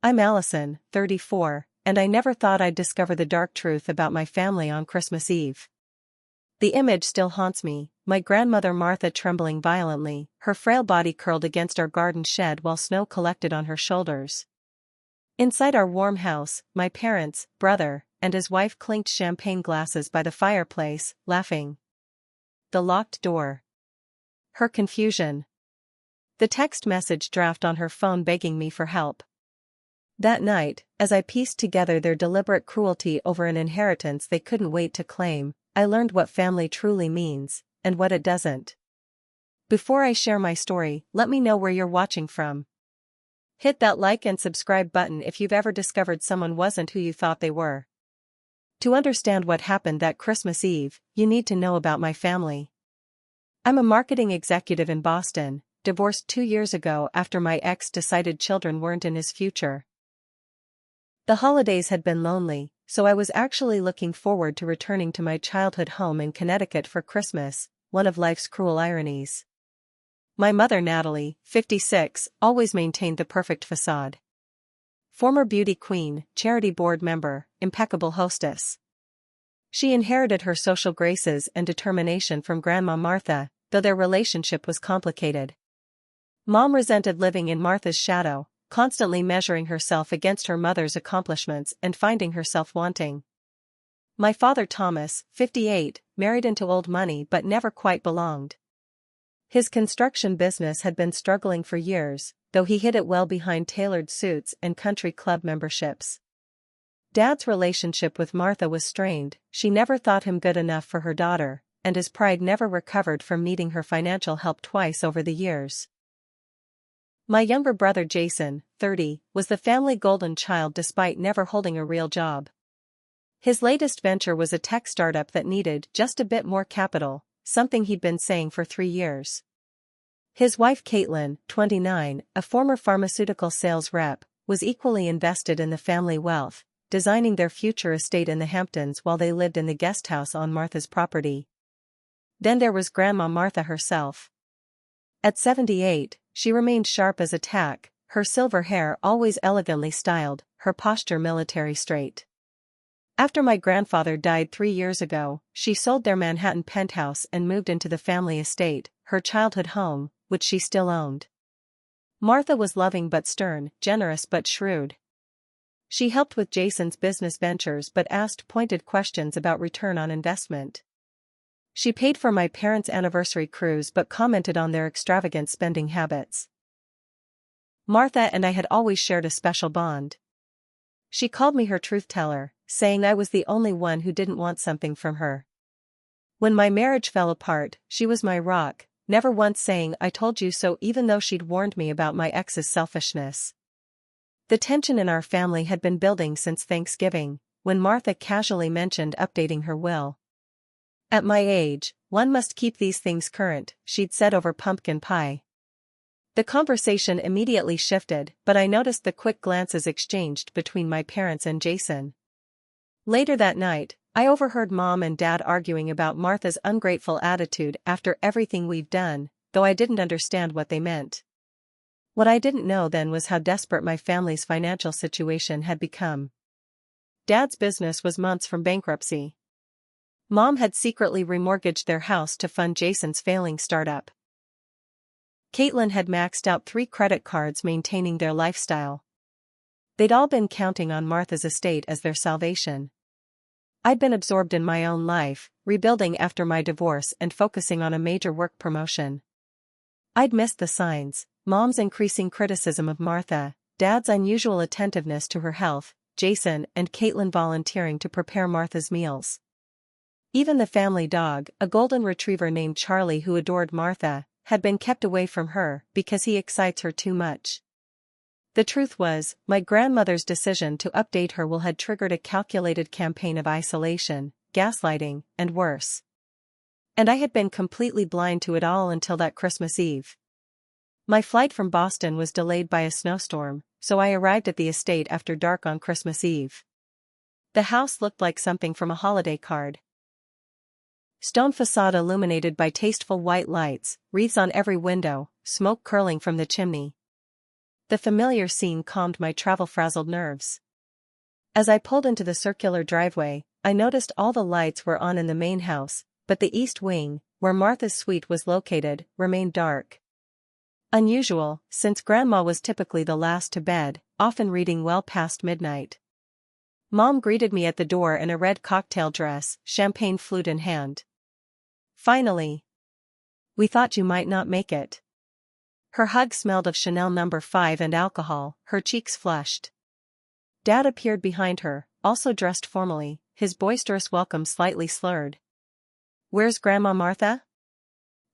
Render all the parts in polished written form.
I'm Allison, 34, and I never thought I'd discover the dark truth about my family on Christmas Eve. The image still haunts me, my grandmother Martha trembling violently, her frail body curled against our garden shed while snow collected on her shoulders. Inside our warm house, my parents, brother, and his wife clinked champagne glasses by the fireplace, laughing. The locked door. Her confusion. The text message draft on her phone begging me for help. That night, as I pieced together their deliberate cruelty over an inheritance they couldn't wait to claim, I learned what family truly means, and what it doesn't. Before I share my story, let me know where you're watching from. Hit that like and subscribe button if you've ever discovered someone wasn't who you thought they were. To understand what happened that Christmas Eve, you need to know about my family. I'm a marketing executive in Boston, divorced 2 years ago after my ex decided children weren't in his future. The holidays had been lonely, so I was actually looking forward to returning to my childhood home in Connecticut for Christmas, one of life's cruel ironies. My mother Natalie, 56, always maintained the perfect facade. Former beauty queen, charity board member, impeccable hostess. She inherited her social graces and determination from Grandma Martha, though their relationship was complicated. Mom resented living in Martha's shadow, constantly measuring herself against her mother's accomplishments and finding herself wanting. My father Thomas, 58, married into old money but never quite belonged. His construction business had been struggling for years, though he hid it well behind tailored suits and country club memberships. Dad's relationship with Martha was strained, she never thought him good enough for her daughter, and his pride never recovered from needing her financial help twice over the years. My younger brother Jason, 30, was the family golden child despite never holding a real job. His latest venture was a tech startup that needed just a bit more capital, something he'd been saying for 3 years. His wife Caitlin, 29, a former pharmaceutical sales rep, was equally invested in the family wealth, designing their future estate in the Hamptons while they lived in the guesthouse on Martha's property. Then there was Grandma Martha herself. At 78, she remained sharp as a tack, her silver hair always elegantly styled, her posture military straight. After my grandfather died 3 years ago, she sold their Manhattan penthouse and moved into the family estate, her childhood home, which she still owned. Martha was loving but stern, generous but shrewd. She helped with Jason's business ventures but asked pointed questions about return on investment. She paid for my parents' anniversary cruise but commented on their extravagant spending habits. Martha and I had always shared a special bond. She called me her truth teller, saying I was the only one who didn't want something from her. When my marriage fell apart, she was my rock, never once saying I told you so even though she'd warned me about my ex's selfishness. The tension in our family had been building since Thanksgiving, when Martha casually mentioned updating her will. At my age, one must keep these things current, she'd said over pumpkin pie. The conversation immediately shifted, but I noticed the quick glances exchanged between my parents and Jason. Later that night, I overheard Mom and Dad arguing about Martha's ungrateful attitude after everything we've done, though I didn't understand what they meant. What I didn't know then was how desperate my family's financial situation had become. Dad's business was months from bankruptcy. Mom had secretly remortgaged their house to fund Jason's failing startup. Caitlin had maxed out 3 credit cards maintaining their lifestyle. They'd all been counting on Martha's estate as their salvation. I'd been absorbed in my own life, rebuilding after my divorce and focusing on a major work promotion. I'd missed the signs, Mom's increasing criticism of Martha, Dad's unusual attentiveness to her health, Jason and Caitlin volunteering to prepare Martha's meals. Even the family dog, a golden retriever named Charlie who adored Martha, had been kept away from her because he excites her too much. The truth was, my grandmother's decision to update her will had triggered a calculated campaign of isolation, gaslighting, and worse. And I had been completely blind to it all until that Christmas Eve. My flight from Boston was delayed by a snowstorm, so I arrived at the estate after dark on Christmas Eve. The house looked like something from a holiday card. Stone facade illuminated by tasteful white lights, wreaths on every window, smoke curling from the chimney. The familiar scene calmed my travel-frazzled nerves. As I pulled into the circular driveway, I noticed all the lights were on in the main house, but the east wing, where Martha's suite was located, remained dark. Unusual, since Grandma was typically the last to bed, often reading well past midnight. Mom greeted me at the door in a red cocktail dress, champagne flute in hand. "Finally. We thought you might not make it." Her hug smelled of Chanel No. 5 and alcohol, her cheeks flushed. Dad appeared behind her, also dressed formally, his boisterous welcome slightly slurred. "Where's Grandma Martha?"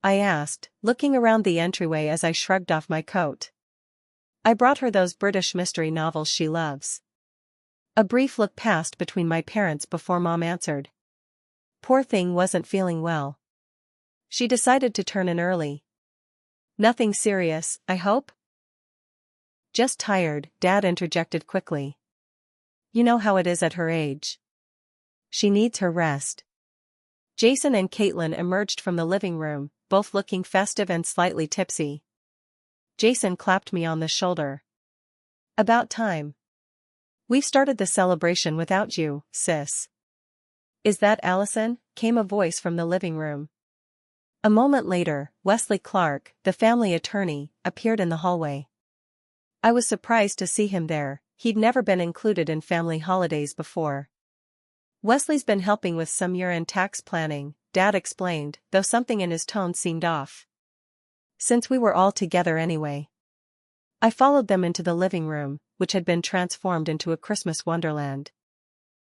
I asked, looking around the entryway as I shrugged off my coat. "I brought her those British mystery novels she loves." A brief look passed between my parents before Mom answered. "Poor thing wasn't feeling well. She decided to turn in early." "Nothing serious, I hope?" "Just tired," Dad interjected quickly. "You know how it is at her age. She needs her rest." Jason and Caitlin emerged from the living room, both looking festive and slightly tipsy. Jason clapped me on the shoulder. "About time. We've started the celebration without you, sis." "Is that Allison?" came a voice from the living room. A moment later, Wesley Clark, the family attorney, appeared in the hallway. I was surprised to see him there. He'd never been included in family holidays before. "Wesley's been helping with some year-end tax planning," Dad explained, though something in his tone seemed off. "Since we were all together anyway." I followed them into the living room, which had been transformed into a Christmas wonderland.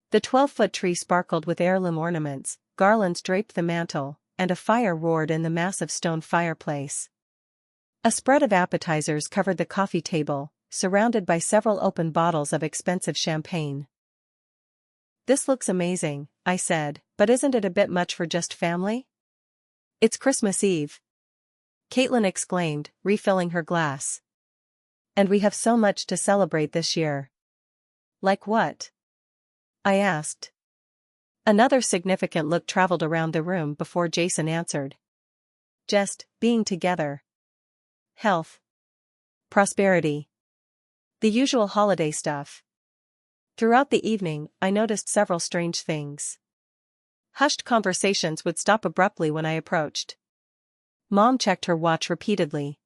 The 12-foot tree sparkled with heirloom ornaments, garlands draped the mantel, and a fire roared in the massive stone fireplace. A spread of appetizers covered the coffee table, surrounded by several open bottles of expensive champagne. "This looks amazing," I said, "but isn't it a bit much for just family?" "It's Christmas Eve," Caitlin exclaimed, refilling her glass. "And we have so much to celebrate this year." "Like what?" I asked. Another significant look traveled around the room before Jason answered. "Just being together. Health. Prosperity. The usual holiday stuff." Throughout the evening, I noticed several strange things. Hushed conversations would stop abruptly when I approached. Mom checked her watch repeatedly.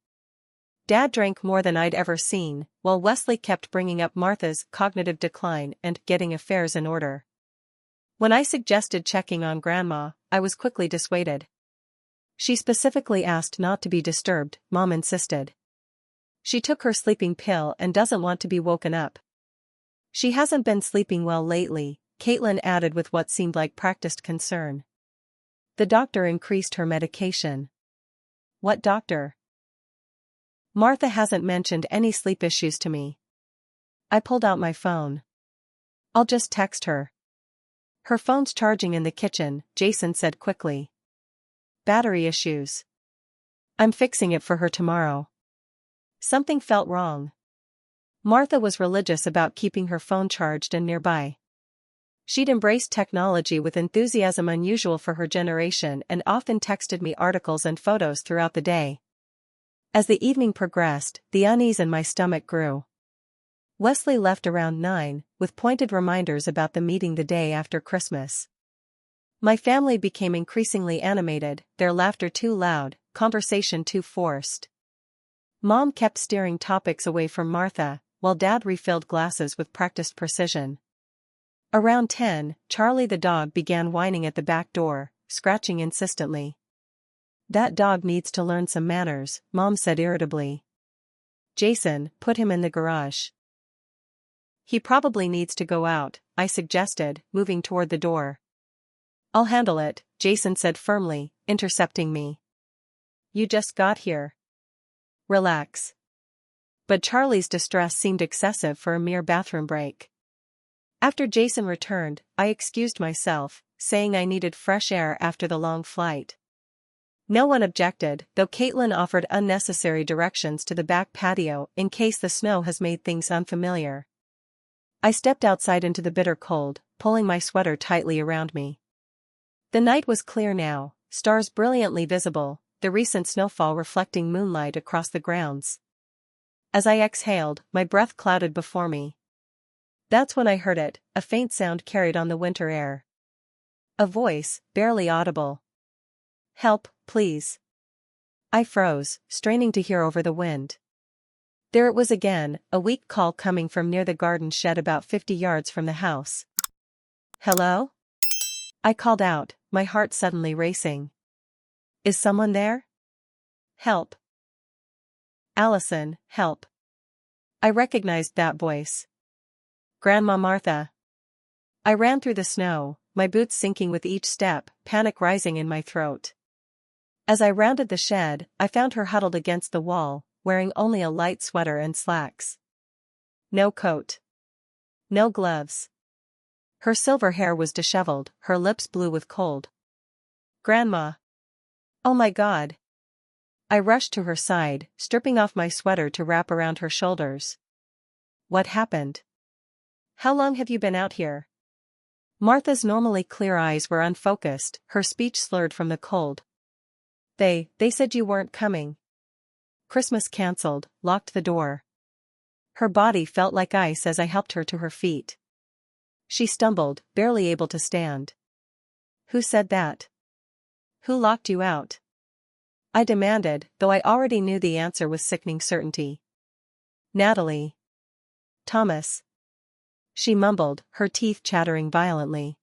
Dad drank more than I'd ever seen, while Wesley kept bringing up Martha's cognitive decline and getting affairs in order. When I suggested checking on Grandma, I was quickly dissuaded. "She specifically asked not to be disturbed," Mom insisted. "She took her sleeping pill and doesn't want to be woken up." "She hasn't been sleeping well lately," Caitlin added with what seemed like practiced concern. "The doctor increased her medication." "What doctor?" "Martha hasn't mentioned any sleep issues to me." I pulled out my phone. "I'll just text her." "Her phone's charging in the kitchen," Jason said quickly. "Battery issues. I'm fixing it for her tomorrow." Something felt wrong. Martha was religious about keeping her phone charged and nearby. She'd embraced technology with enthusiasm unusual for her generation and often texted me articles and photos throughout the day. As the evening progressed, the unease in my stomach grew. Wesley left around 9, with pointed reminders about the meeting the day after Christmas. My family became increasingly animated, their laughter too loud, conversation too forced. Mom kept steering topics away from Martha, while Dad refilled glasses with practiced precision. Around 10, Charlie the dog began whining at the back door, scratching insistently. "That dog needs to learn some manners," Mom said irritably. "Jason, put him in the garage." "He probably needs to go out," I suggested, moving toward the door. "I'll handle it," Jason said firmly, intercepting me. "You just got here. Relax." But Charlie's distress seemed excessive for a mere bathroom break. After Jason returned, I excused myself, saying I needed fresh air after the long flight. No one objected, though Caitlin offered unnecessary directions to the back patio in case the snow has made things unfamiliar. I stepped outside into the bitter cold, pulling my sweater tightly around me. The night was clear now, stars brilliantly visible, the recent snowfall reflecting moonlight across the grounds. As I exhaled, my breath clouded before me. That's when I heard it, a faint sound carried on the winter air. A voice, barely audible. "Help, please." I froze, straining to hear over the wind. There it was again, a weak call coming from near the garden shed about 50 yards from the house. "Hello?" I called out, my heart suddenly racing. "Is someone there? Help. Allison, help." I recognized that voice. Grandma Martha. I ran through the snow, my boots sinking with each step, panic rising in my throat. As I rounded the shed, I found her huddled against the wall, wearing only a light sweater and slacks. No coat. No gloves. Her silver hair was disheveled, her lips blue with cold. "Grandma." "Oh my God." I rushed to her side, stripping off my sweater to wrap around her shoulders. "What happened? How long have you been out here?" Martha's normally clear eyes were unfocused, her speech slurred from the cold. They said you weren't coming." "Christmas cancelled, locked the door." Her body felt like ice as I helped her to her feet. She stumbled, barely able to stand. "Who said that? Who locked you out?" I demanded, though I already knew the answer with sickening certainty. "Natalie. Thomas." She mumbled, her teeth chattering violently.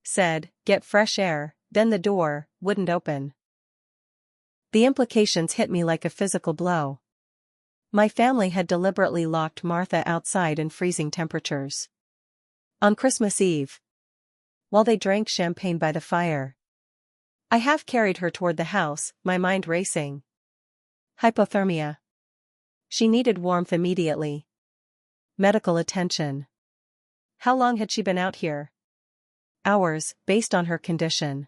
"Said, get fresh air, then the door wouldn't open." The implications hit me like a physical blow. My family had deliberately locked Martha outside in freezing temperatures. On Christmas Eve, while they drank champagne by the fire. I half carried her toward the house, my mind racing. Hypothermia. She needed warmth immediately. Medical attention. How long had she been out here? Hours, based on her condition.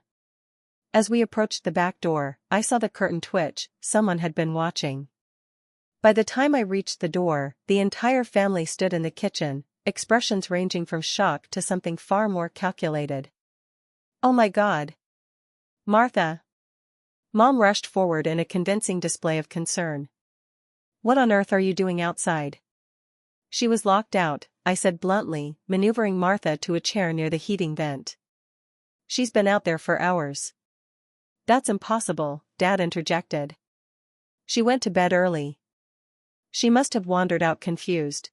As we approached the back door, I saw the curtain twitch, someone had been watching. By the time I reached the door, the entire family stood in the kitchen, expressions ranging from shock to something far more calculated. "Oh my God. Martha." Mom rushed forward in a convincing display of concern. "What on earth are you doing outside?" "She was locked out," I said bluntly, maneuvering Martha to a chair near the heating vent. "She's been out there for hours." "That's impossible," Dad interjected. "She went to bed early." "She must have wandered out confused.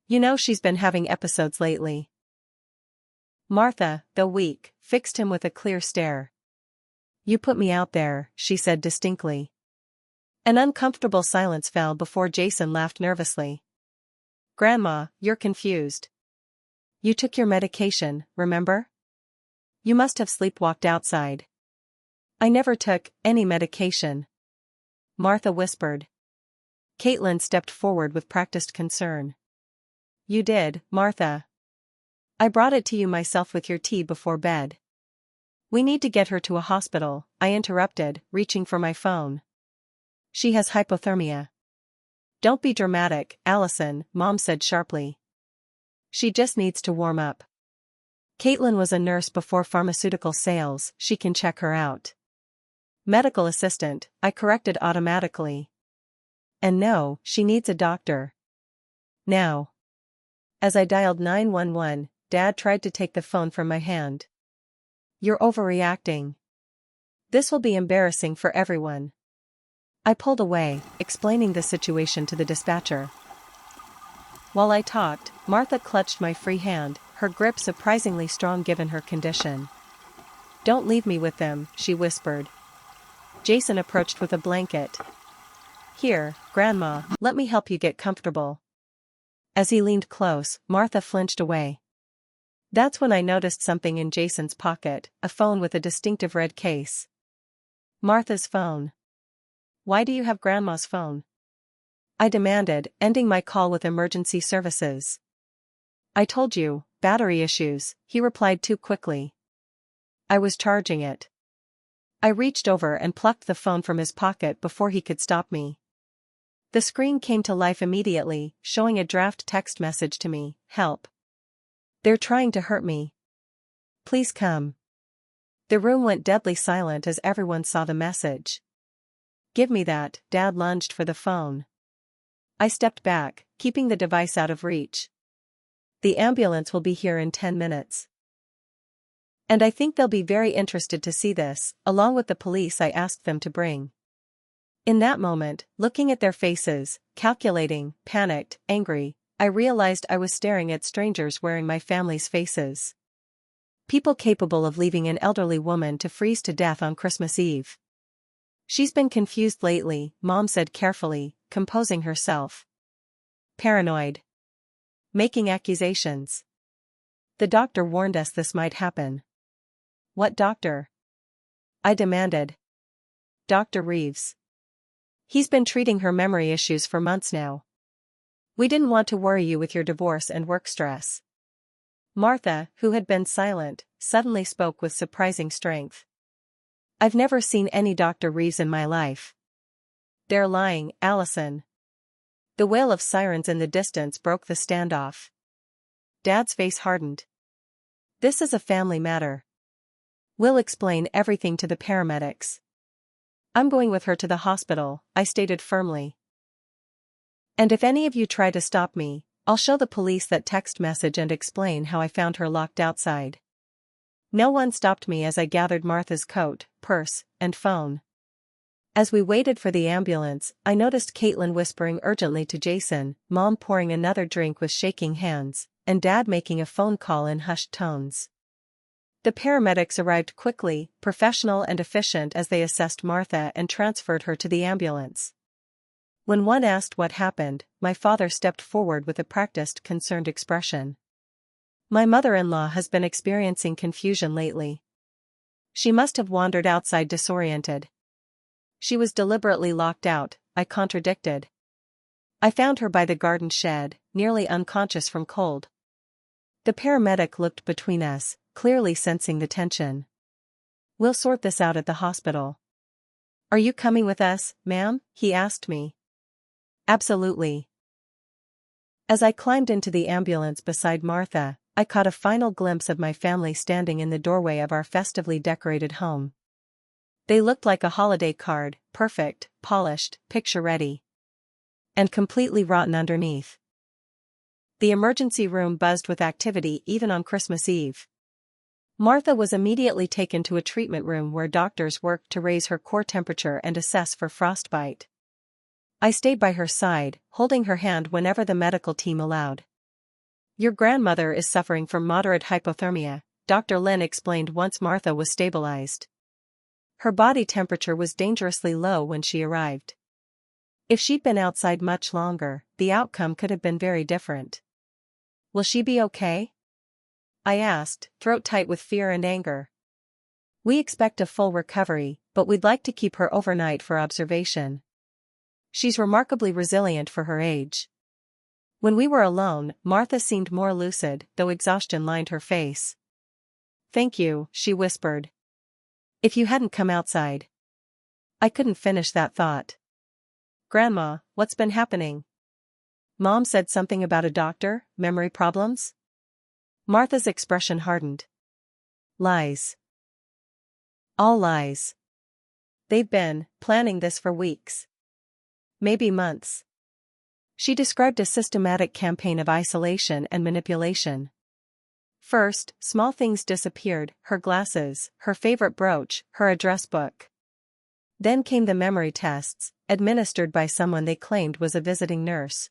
You know she's been having episodes lately." Martha, though weak, fixed him with a clear stare. "You put me out there," she said distinctly. An uncomfortable silence fell before Jason laughed nervously. "Grandma, you're confused. You took your medication, remember? You must have sleepwalked outside." "I never took any medication," Martha whispered. Caitlin stepped forward with practiced concern. "You did, Martha. I brought it to you myself with your tea before bed." "We need to get her to a hospital," I interrupted, reaching for my phone. "She has hypothermia." "Don't be dramatic, Allison," Mom said sharply. "She just needs to warm up. Caitlin was a nurse before pharmaceutical sales, she can check her out." "Medical assistant," I corrected automatically. "And no, she needs a doctor. Now." As I dialed 911, Dad tried to take the phone from my hand. "You're overreacting. This will be embarrassing for everyone." I pulled away, explaining the situation to the dispatcher. While I talked, Martha clutched my free hand, her grip surprisingly strong given her condition. "Don't leave me with them," she whispered. Jason approached with a blanket. "Here, Grandma, let me help you get comfortable." As he leaned close, Martha flinched away. That's when I noticed something in Jason's pocket, a phone with a distinctive red case. "Martha's phone. Why do you have Grandma's phone?" I demanded, ending my call with emergency services. "I told you, battery issues," he replied too quickly. I was charging it. I reached over and plucked the phone from his pocket before he could stop me. The screen came to life immediately, showing a draft text message to me, "Help. They're trying to hurt me. Please come." The room went deadly silent as everyone saw the message. "Give me that," Dad lunged for the phone. I stepped back, keeping the device out of reach. The ambulance will be here in 10 minutes. And I think they'll be very interested to see this, along with the police I asked them to bring. In that moment, looking at their faces, calculating, panicked, angry, I realized I was staring at strangers wearing my family's faces. People capable of leaving an elderly woman to freeze to death on Christmas Eve. She's been confused lately, Mom said carefully, composing herself. Paranoid. Making accusations. The doctor warned us this might happen. What doctor? I demanded. Dr. Reeves. He's been treating her memory issues for months now. We didn't want to worry you with your divorce and work stress. Martha, who had been silent, suddenly spoke with surprising strength. I've never seen any Dr. Reeves in my life. They're lying, Allison. The wail of sirens in the distance broke the standoff. Dad's face hardened. This is a family matter. We'll explain everything to the paramedics. I'm going with her to the hospital, I stated firmly. And if any of you try to stop me, I'll show the police that text message and explain how I found her locked outside. No one stopped me as I gathered Martha's coat, purse, and phone. As we waited for the ambulance, I noticed Caitlin whispering urgently to Jason, Mom pouring another drink with shaking hands, and Dad making a phone call in hushed tones. The paramedics arrived quickly, professional and efficient as they assessed Martha and transferred her to the ambulance. When one asked what happened, my father stepped forward with a practiced, concerned expression. My mother-in-law has been experiencing confusion lately. She must have wandered outside disoriented. She was deliberately locked out, I contradicted. I found her by the garden shed, nearly unconscious from cold. The paramedic looked between us, clearly sensing the tension. We'll sort this out at the hospital. Are you coming with us, ma'am? He asked me. Absolutely. As I climbed into the ambulance beside Martha, I caught a final glimpse of my family standing in the doorway of our festively decorated home. They looked like a holiday card, perfect, polished, picture-ready. And completely rotten underneath. The emergency room buzzed with activity even on Christmas Eve. Martha was immediately taken to a treatment room where doctors worked to raise her core temperature and assess for frostbite. I stayed by her side, holding her hand whenever the medical team allowed. Your grandmother is suffering from moderate hypothermia, Dr. Lin explained once Martha was stabilized. Her body temperature was dangerously low when she arrived. If she'd been outside much longer, the outcome could have been very different. Will she be okay? I asked, throat tight with fear and anger. We expect a full recovery, but we'd like to keep her overnight for observation. She's remarkably resilient for her age. When we were alone, Martha seemed more lucid, though exhaustion lined her face. Thank you, she whispered. If you hadn't come outside. I couldn't finish that thought. Grandma, what's been happening? Mom said something about a doctor, memory problems? Martha's expression hardened. Lies. All lies. They've been planning this for weeks. Maybe months. She described a systematic campaign of isolation and manipulation. First, small things disappeared, her glasses, her favorite brooch, her address book. Then came the memory tests, administered by someone they claimed was a visiting nurse.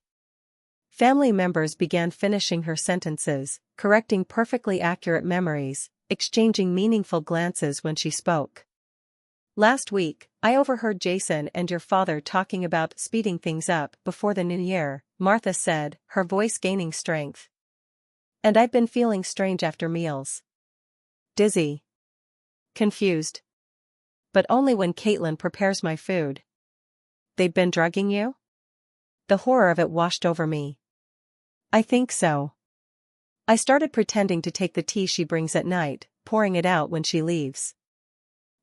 Family members began finishing her sentences, correcting perfectly accurate memories, exchanging meaningful glances when she spoke. Last week, I overheard Jason and your father talking about speeding things up before the new year, Martha said, her voice gaining strength. And I've been feeling strange after meals. Dizzy. Confused. But only when Caitlin prepares my food. They've been drugging you? The horror of it washed over me. I think so. I started pretending to take the tea she brings at night, pouring it out when she leaves.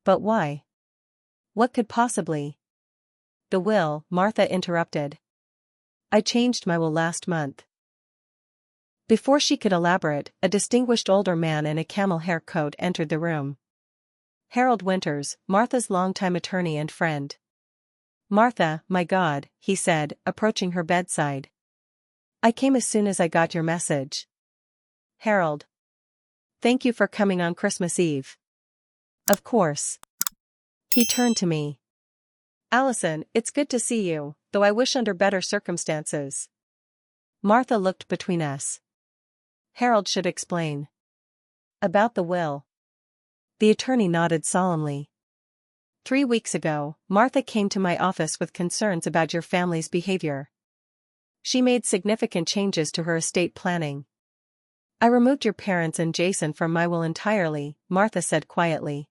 But why? What could possibly? The will, Martha interrupted. I changed my will last month. Before she could elaborate, a distinguished older man in a camel hair coat entered the room. Harold Winters, Martha's longtime attorney and friend. Martha, my God, he said, approaching her bedside. I came as soon as I got your message. Harold. Thank you for coming on Christmas Eve. Of course. He turned to me. Allison, it's good to see you, though I wish under better circumstances. Martha looked between us. Harold should explain. About the will. The attorney nodded solemnly. 3 weeks ago, Martha came to my office with concerns about your family's behavior. She made significant changes to her estate planning. I removed your parents and Jason from my will entirely, Martha said quietly.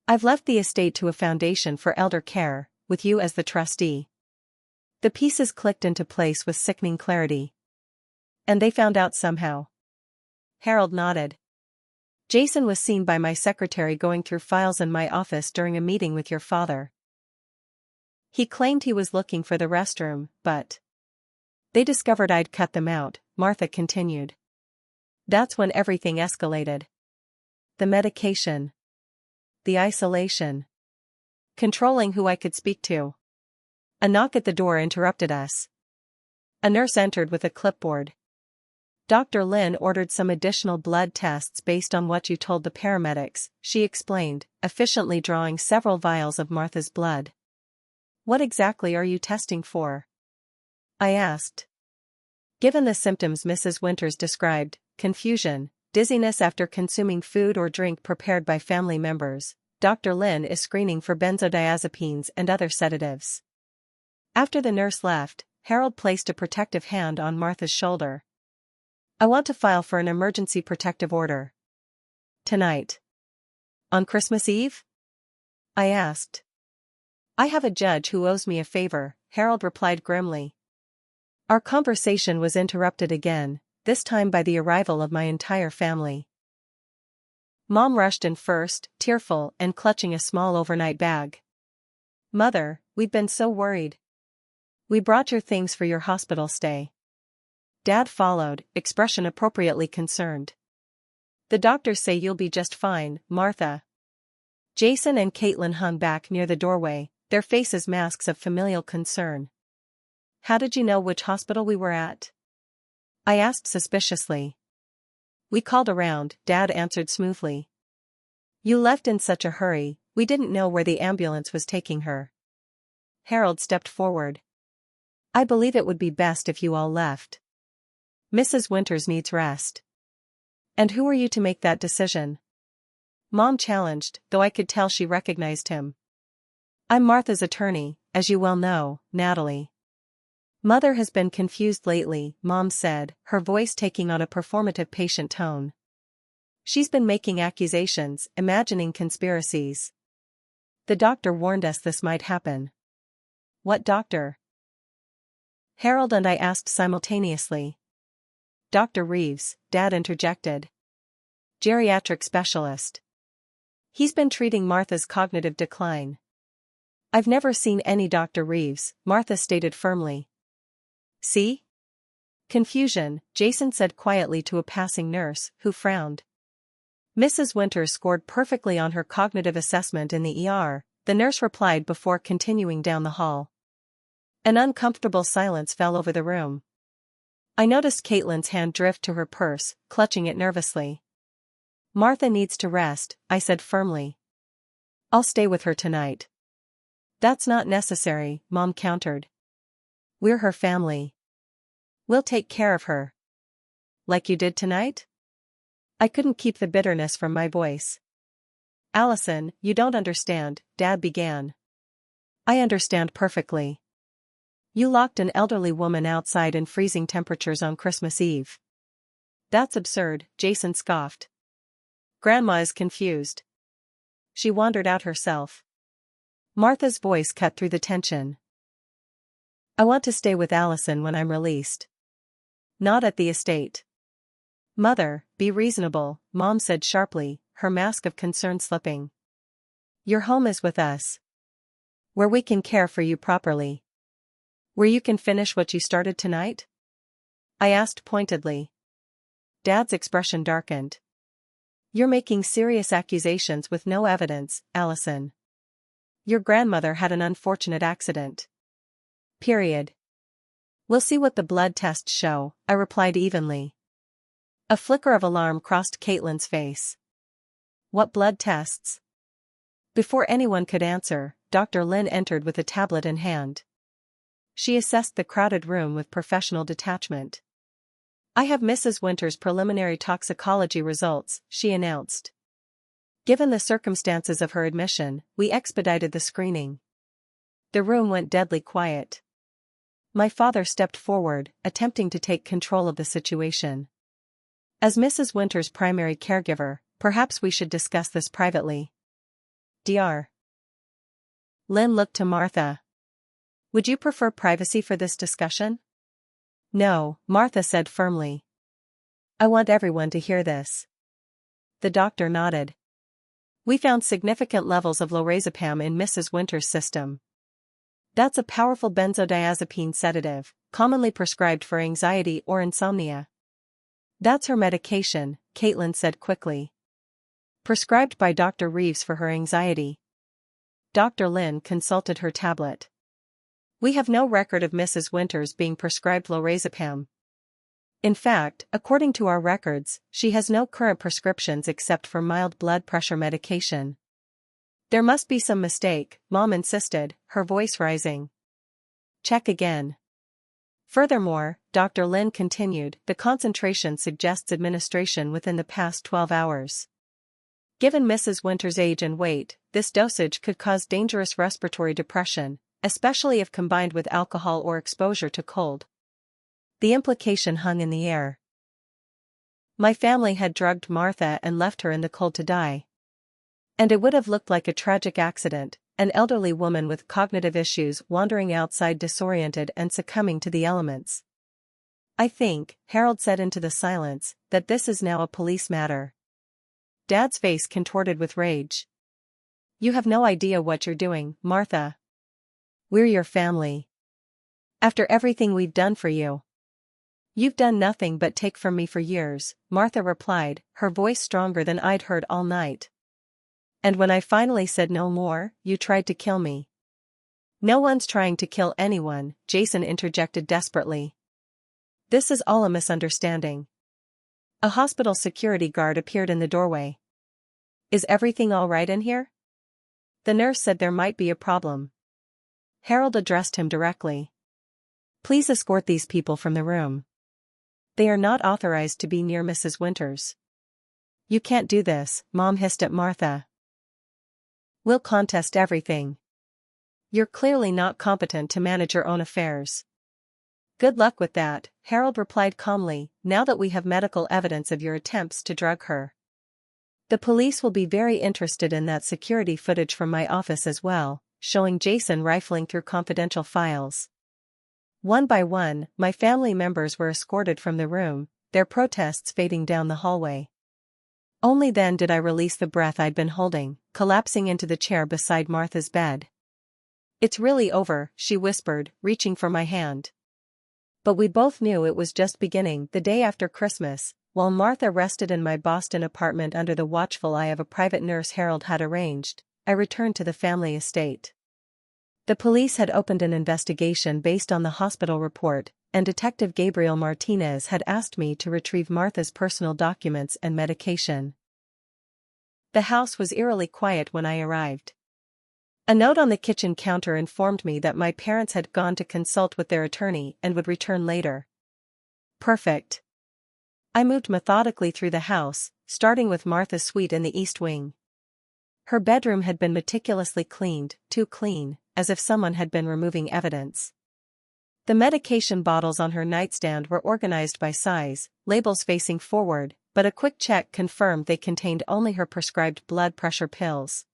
I've left the estate to a foundation for elder care, with you as the trustee. The pieces clicked into place with sickening clarity. And they found out somehow. Harold nodded. Jason was seen by my secretary going through files in my office during a meeting with your father. He claimed he was looking for the restroom, but they discovered I'd cut them out, Martha continued. That's when everything escalated. The medication. The isolation. Controlling who I could speak to. A knock at the door interrupted us. A nurse entered with a clipboard. Dr. Lin ordered some additional blood tests based on what you told the paramedics, she explained, efficiently drawing several vials of Martha's blood. What exactly are you testing for? I asked. Given the symptoms Mrs. Winters described, confusion, dizziness after consuming food or drink prepared by family members, Dr. Lin is screening for benzodiazepines and other sedatives. After the nurse left, Harold placed a protective hand on Martha's shoulder. I want to file for an emergency protective order. Tonight. On Christmas Eve? I asked. I have a judge who owes me a favor, Harold replied grimly. Our conversation was interrupted again, this time by the arrival of my entire family. Mom rushed in first, tearful and clutching a small overnight bag. Mother, we've been so worried. We brought your things for your hospital stay. Dad followed, expression appropriately concerned. The doctors say you'll be just fine, Martha. Jason and Caitlin hung back near the doorway, their faces masks of familial concern. How did you know which hospital we were at? I asked suspiciously. We called around, Dad answered smoothly. You left in such a hurry, we didn't know where the ambulance was taking her. Harold stepped forward. I believe it would be best if you all left. Mrs. Winters needs rest. And who are you to make that decision? Mom challenged, though I could tell she recognized him. I'm Martha's attorney, as you well know, Natalie. Mother has been confused lately, Mom said, her voice taking on a performative patient tone. She's been making accusations, imagining conspiracies. The doctor warned us this might happen. What doctor? Harold and I asked simultaneously. Dr. Reeves, Dad interjected. Geriatric specialist. He's been treating Martha's cognitive decline. I've never seen any Dr. Reeves, Martha stated firmly. See? Confusion, Jason said quietly to a passing nurse, who frowned. Mrs. Winters scored perfectly on her cognitive assessment in the ER, the nurse replied before continuing down the hall. An uncomfortable silence fell over the room. I noticed Caitlin's hand drift to her purse, clutching it nervously. Martha needs to rest, I said firmly. I'll stay with her tonight. That's not necessary, Mom countered. We're her family. We'll take care of her. Like you did tonight? I couldn't keep the bitterness from my voice. Allison, you don't understand, Dad began. I understand perfectly. You locked an elderly woman outside in freezing temperatures on Christmas Eve. That's absurd, Jason scoffed. Grandma is confused. She wandered out herself. Martha's voice cut through the tension. I want to stay with Allison when I'm released. Not at the estate. Mother, be reasonable, Mom said sharply, her mask of concern slipping. Your home is with us. Where we can care for you properly. Where you can finish what you started tonight? I asked pointedly. Dad's expression darkened. You're making serious accusations with no evidence, Allison. Your grandmother had an unfortunate accident. Period. We'll see what the blood tests show, I replied evenly. A flicker of alarm crossed Caitlin's face. What blood tests? Before anyone could answer, Dr. Lin entered with a tablet in hand. She assessed the crowded room with professional detachment. I have Mrs. Winter's preliminary toxicology results, she announced. Given the circumstances of her admission, we expedited the screening. The room went deadly quiet. My father stepped forward, attempting to take control of the situation. As Mrs. Winter's primary caregiver, perhaps we should discuss this privately. Dr. Lin looked to Martha. Would you prefer privacy for this discussion? No, Martha said firmly. I want everyone to hear this. The doctor nodded. We found significant levels of lorazepam in Mrs. Winter's system. That's a powerful benzodiazepine sedative, commonly prescribed for anxiety or insomnia. That's her medication, Caitlin said quickly. Prescribed by Dr. Reeves for her anxiety. Dr. Lin consulted her tablet. We have no record of Mrs. Winters being prescribed lorazepam. In fact, according to our records, she has no current prescriptions except for mild blood pressure medication. There must be some mistake, Mom insisted, her voice rising. Check again. Furthermore, Dr. Lin continued, the concentration suggests administration within the past 12 hours. Given Mrs. Winter's age and weight, this dosage could cause dangerous respiratory depression, especially if combined with alcohol or exposure to cold. The implication hung in the air. My family had drugged Martha and left her in the cold to die. And it would have looked like a tragic accident, an elderly woman with cognitive issues wandering outside disoriented and succumbing to the elements. I think, Harold said into the silence, that this is now a police matter. Dad's face contorted with rage. You have no idea what you're doing, Martha. We're your family. After everything we've done for you. You've done nothing but take from me for years, Martha replied, her voice stronger than I'd heard all night. And when I finally said no more, you tried to kill me. No one's trying to kill anyone, Jason interjected desperately. This is all a misunderstanding. A hospital security guard appeared in the doorway. Is everything all right in here? The nurse said there might be a problem. Harold addressed him directly. Please escort these people from the room. They are not authorized to be near Mrs. Winters. You can't do this, Mom hissed at Martha. We'll contest everything. You're clearly not competent to manage your own affairs. Good luck with that, Harold replied calmly, now that we have medical evidence of your attempts to drug her. The police will be very interested in that security footage from my office as well, showing Jason rifling through confidential files. One by one, my family members were escorted from the room, their protests fading down the hallway. Only then did I release the breath I'd been holding, collapsing into the chair beside Martha's bed. It's really over, she whispered, reaching for my hand. But we both knew it was just beginning. The day after Christmas, while Martha rested in my Boston apartment under the watchful eye of a private nurse Harold had arranged, I returned to the family estate. The police had opened an investigation based on the hospital report, and Detective Gabriel Martinez had asked me to retrieve Martha's personal documents and medication. The house was eerily quiet when I arrived. A note on the kitchen counter informed me that my parents had gone to consult with their attorney and would return later. Perfect. I moved methodically through the house, starting with Martha's suite in the east wing. Her bedroom had been meticulously cleaned, too clean, as if someone had been removing evidence. The medication bottles on her nightstand were organized by size, labels facing forward, but a quick check confirmed they contained only her prescribed blood pressure pills.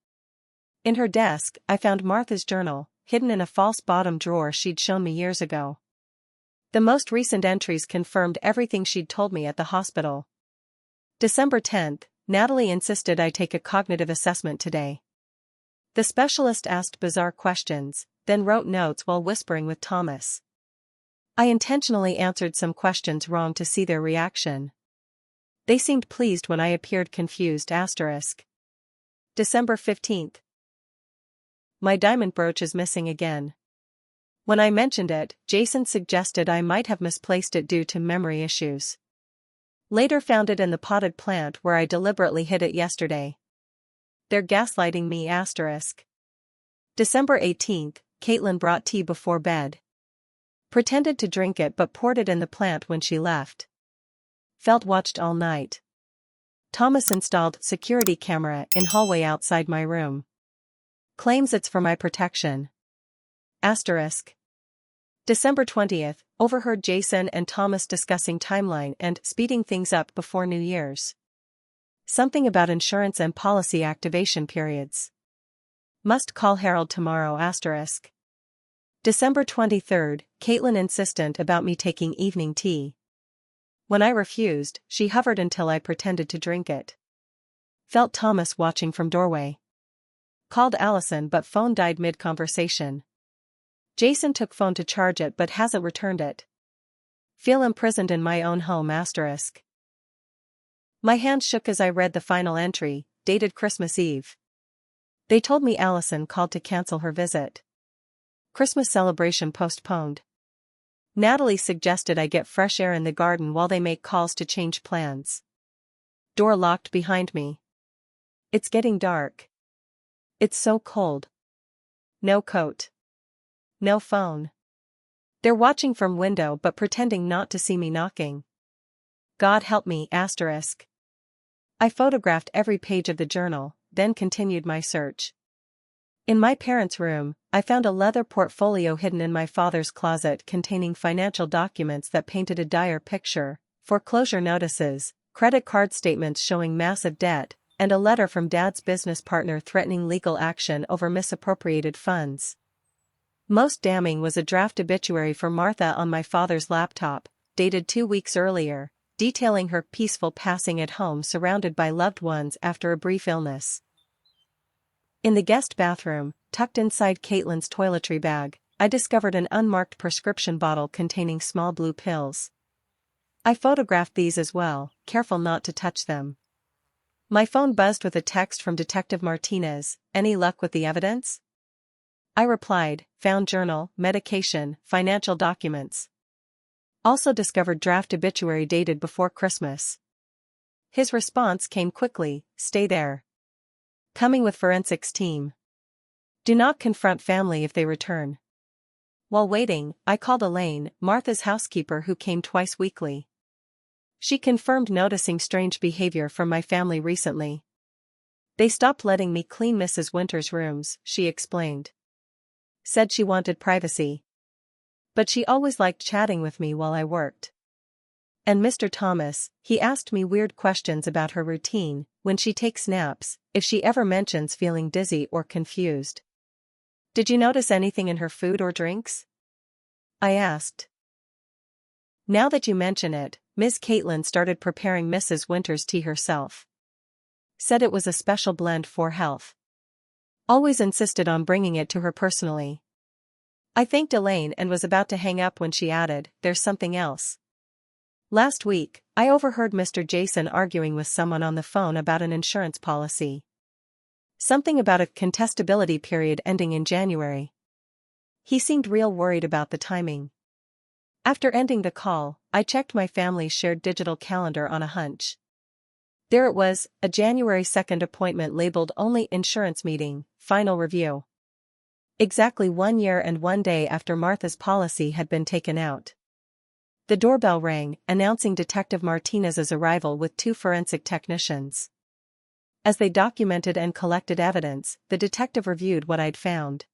In her desk, I found Martha's journal, hidden in a false bottom drawer she'd shown me years ago. The most recent entries confirmed everything she'd told me at the hospital. December 10th, Natalie insisted I take a cognitive assessment today. The specialist asked bizarre questions, then wrote notes while whispering with Thomas. I intentionally answered some questions wrong to see their reaction. They seemed pleased when I appeared confused. December 15th. my diamond brooch is missing again. When I mentioned it, Jason suggested I might have misplaced it due to memory issues. Later found it in the potted plant where I deliberately hid it yesterday. They're gaslighting me. December 18th, Caitlin brought tea before bed. Pretended to drink it but poured it in the plant when she left. Felt watched all night. Thomas installed security camera in hallway outside my room. Claims it's for my protection. December 20th, overheard Jason and Thomas discussing timeline and speeding things up before New Year's. Something about insurance and policy activation periods. Must call Harold tomorrow. December 23rd, Caitlin insistent about me taking evening tea. When I refused, she hovered until I pretended to drink it. Felt Thomas watching from doorway. Called Allison but phone died mid-conversation. Jason took phone to charge it but hasn't returned it. Feel imprisoned in my own home. My hand shook as I read the final entry, dated Christmas Eve. They told me Allison called to cancel her visit. Christmas celebration postponed. Natalie suggested I get fresh air in the garden while they make calls to change plans. Door locked behind me. It's getting dark. It's so cold. No coat. No phone. They're watching from window but pretending not to see me knocking. God help me. I photographed every page of the journal, then continued my search. In my parents' room, I found a leather portfolio hidden in my father's closet containing financial documents that painted a dire picture: foreclosure notices, credit card statements showing massive debt, and a letter from Dad's business partner threatening legal action over misappropriated funds. Most damning was a draft obituary for Martha on my father's laptop, dated 2 weeks earlier, detailing her peaceful passing at home surrounded by loved ones after a brief illness. In the guest bathroom, tucked inside Caitlin's toiletry bag, I discovered an unmarked prescription bottle containing small blue pills. I photographed these as well, careful not to touch them. My phone buzzed with a text from Detective Martinez. Any luck with the evidence? I replied, found journal, medication, financial documents. Also discovered draft obituary dated before Christmas. His response came quickly, stay there. Coming with forensics team. Do not confront family if they return. While waiting, I called Elaine, Martha's housekeeper who came twice weekly. She confirmed noticing strange behavior from my family recently. They stopped letting me clean Mrs. Winter's rooms, she explained. Said she wanted privacy. But she always liked chatting with me while I worked. And Mr. Thomas, he asked me weird questions about her routine, when she takes naps, if she ever mentions feeling dizzy or confused. Did you notice anything in her food or drinks? I asked. Now that you mention it, Ms. Caitlin started preparing Mrs. Winter's tea herself. Said it was a special blend for health. Always insisted on bringing it to her personally. I thanked Elaine and was about to hang up when she added, there's something else. Last week, I overheard Mr. Jason arguing with someone on the phone about an insurance policy. Something about a contestability period ending in January. He seemed real worried about the timing. After ending the call, I checked my family's shared digital calendar on a hunch. There it was, a January 2nd appointment labeled only insurance meeting, final review. Exactly 1 year and 1 day after Martha's policy had been taken out. The doorbell rang, announcing Detective Martinez's arrival with 2 forensic technicians. As they documented and collected evidence, the detective reviewed what I'd found.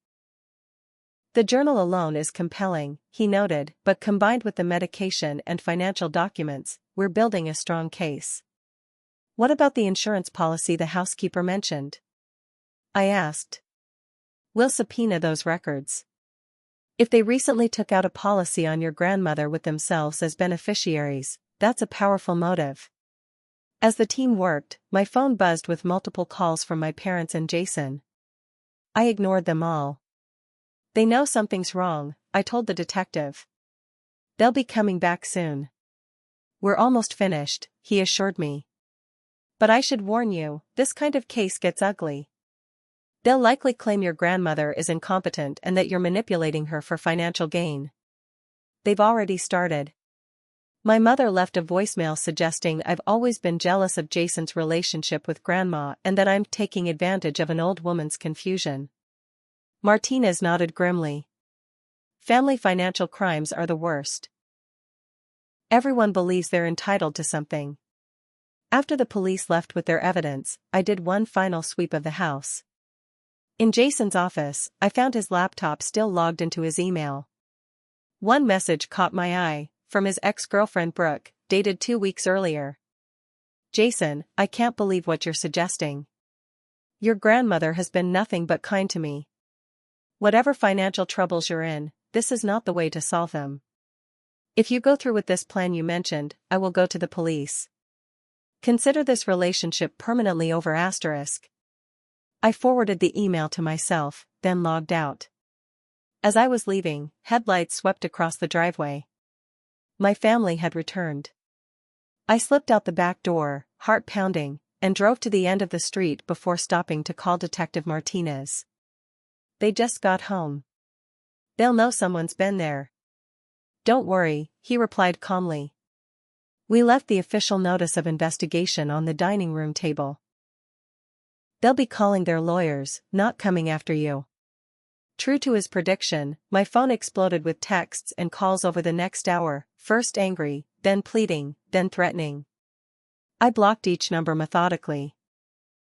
The journal alone is compelling, he noted, but combined with the medication and financial documents, we're building a strong case. What about the insurance policy the housekeeper mentioned? I asked. We'll subpoena those records. If they recently took out a policy on your grandmother with themselves as beneficiaries, that's a powerful motive. As the team worked, my phone buzzed with multiple calls from my parents and Jason. I ignored them all. They know something's wrong, I told the detective. They'll be coming back soon. We're almost finished, he assured me. But I should warn you, this kind of case gets ugly. They'll likely claim your grandmother is incompetent and that you're manipulating her for financial gain. They've already started. My mother left a voicemail suggesting I've always been jealous of Jason's relationship with Grandma and that I'm taking advantage of an old woman's confusion. Martinez nodded grimly. Family financial crimes are the worst. Everyone believes they're entitled to something. After the police left with their evidence, I did one final sweep of the house. In Jason's office, I found his laptop still logged into his email. One message caught my eye, from his ex-girlfriend Brooke, dated 2 weeks earlier. Jason, I can't believe what you're suggesting. Your grandmother has been nothing but kind to me. Whatever financial troubles you're in, this is not the way to solve them. If you go through with this plan you mentioned, I will go to the police. Consider this relationship permanently over asterisk. I forwarded the email to myself, then logged out. As I was leaving, headlights swept across the driveway. My family had returned. I slipped out the back door, heart pounding, and drove to the end of the street before stopping to call Detective Martinez. They just got home. They'll know someone's been there. Don't worry, he replied calmly. We left the official notice of investigation on the dining room table. They'll be calling their lawyers, not coming after you. True to his prediction, my phone exploded with texts and calls over the next hour, first angry, then pleading, then threatening. I blocked each number methodically.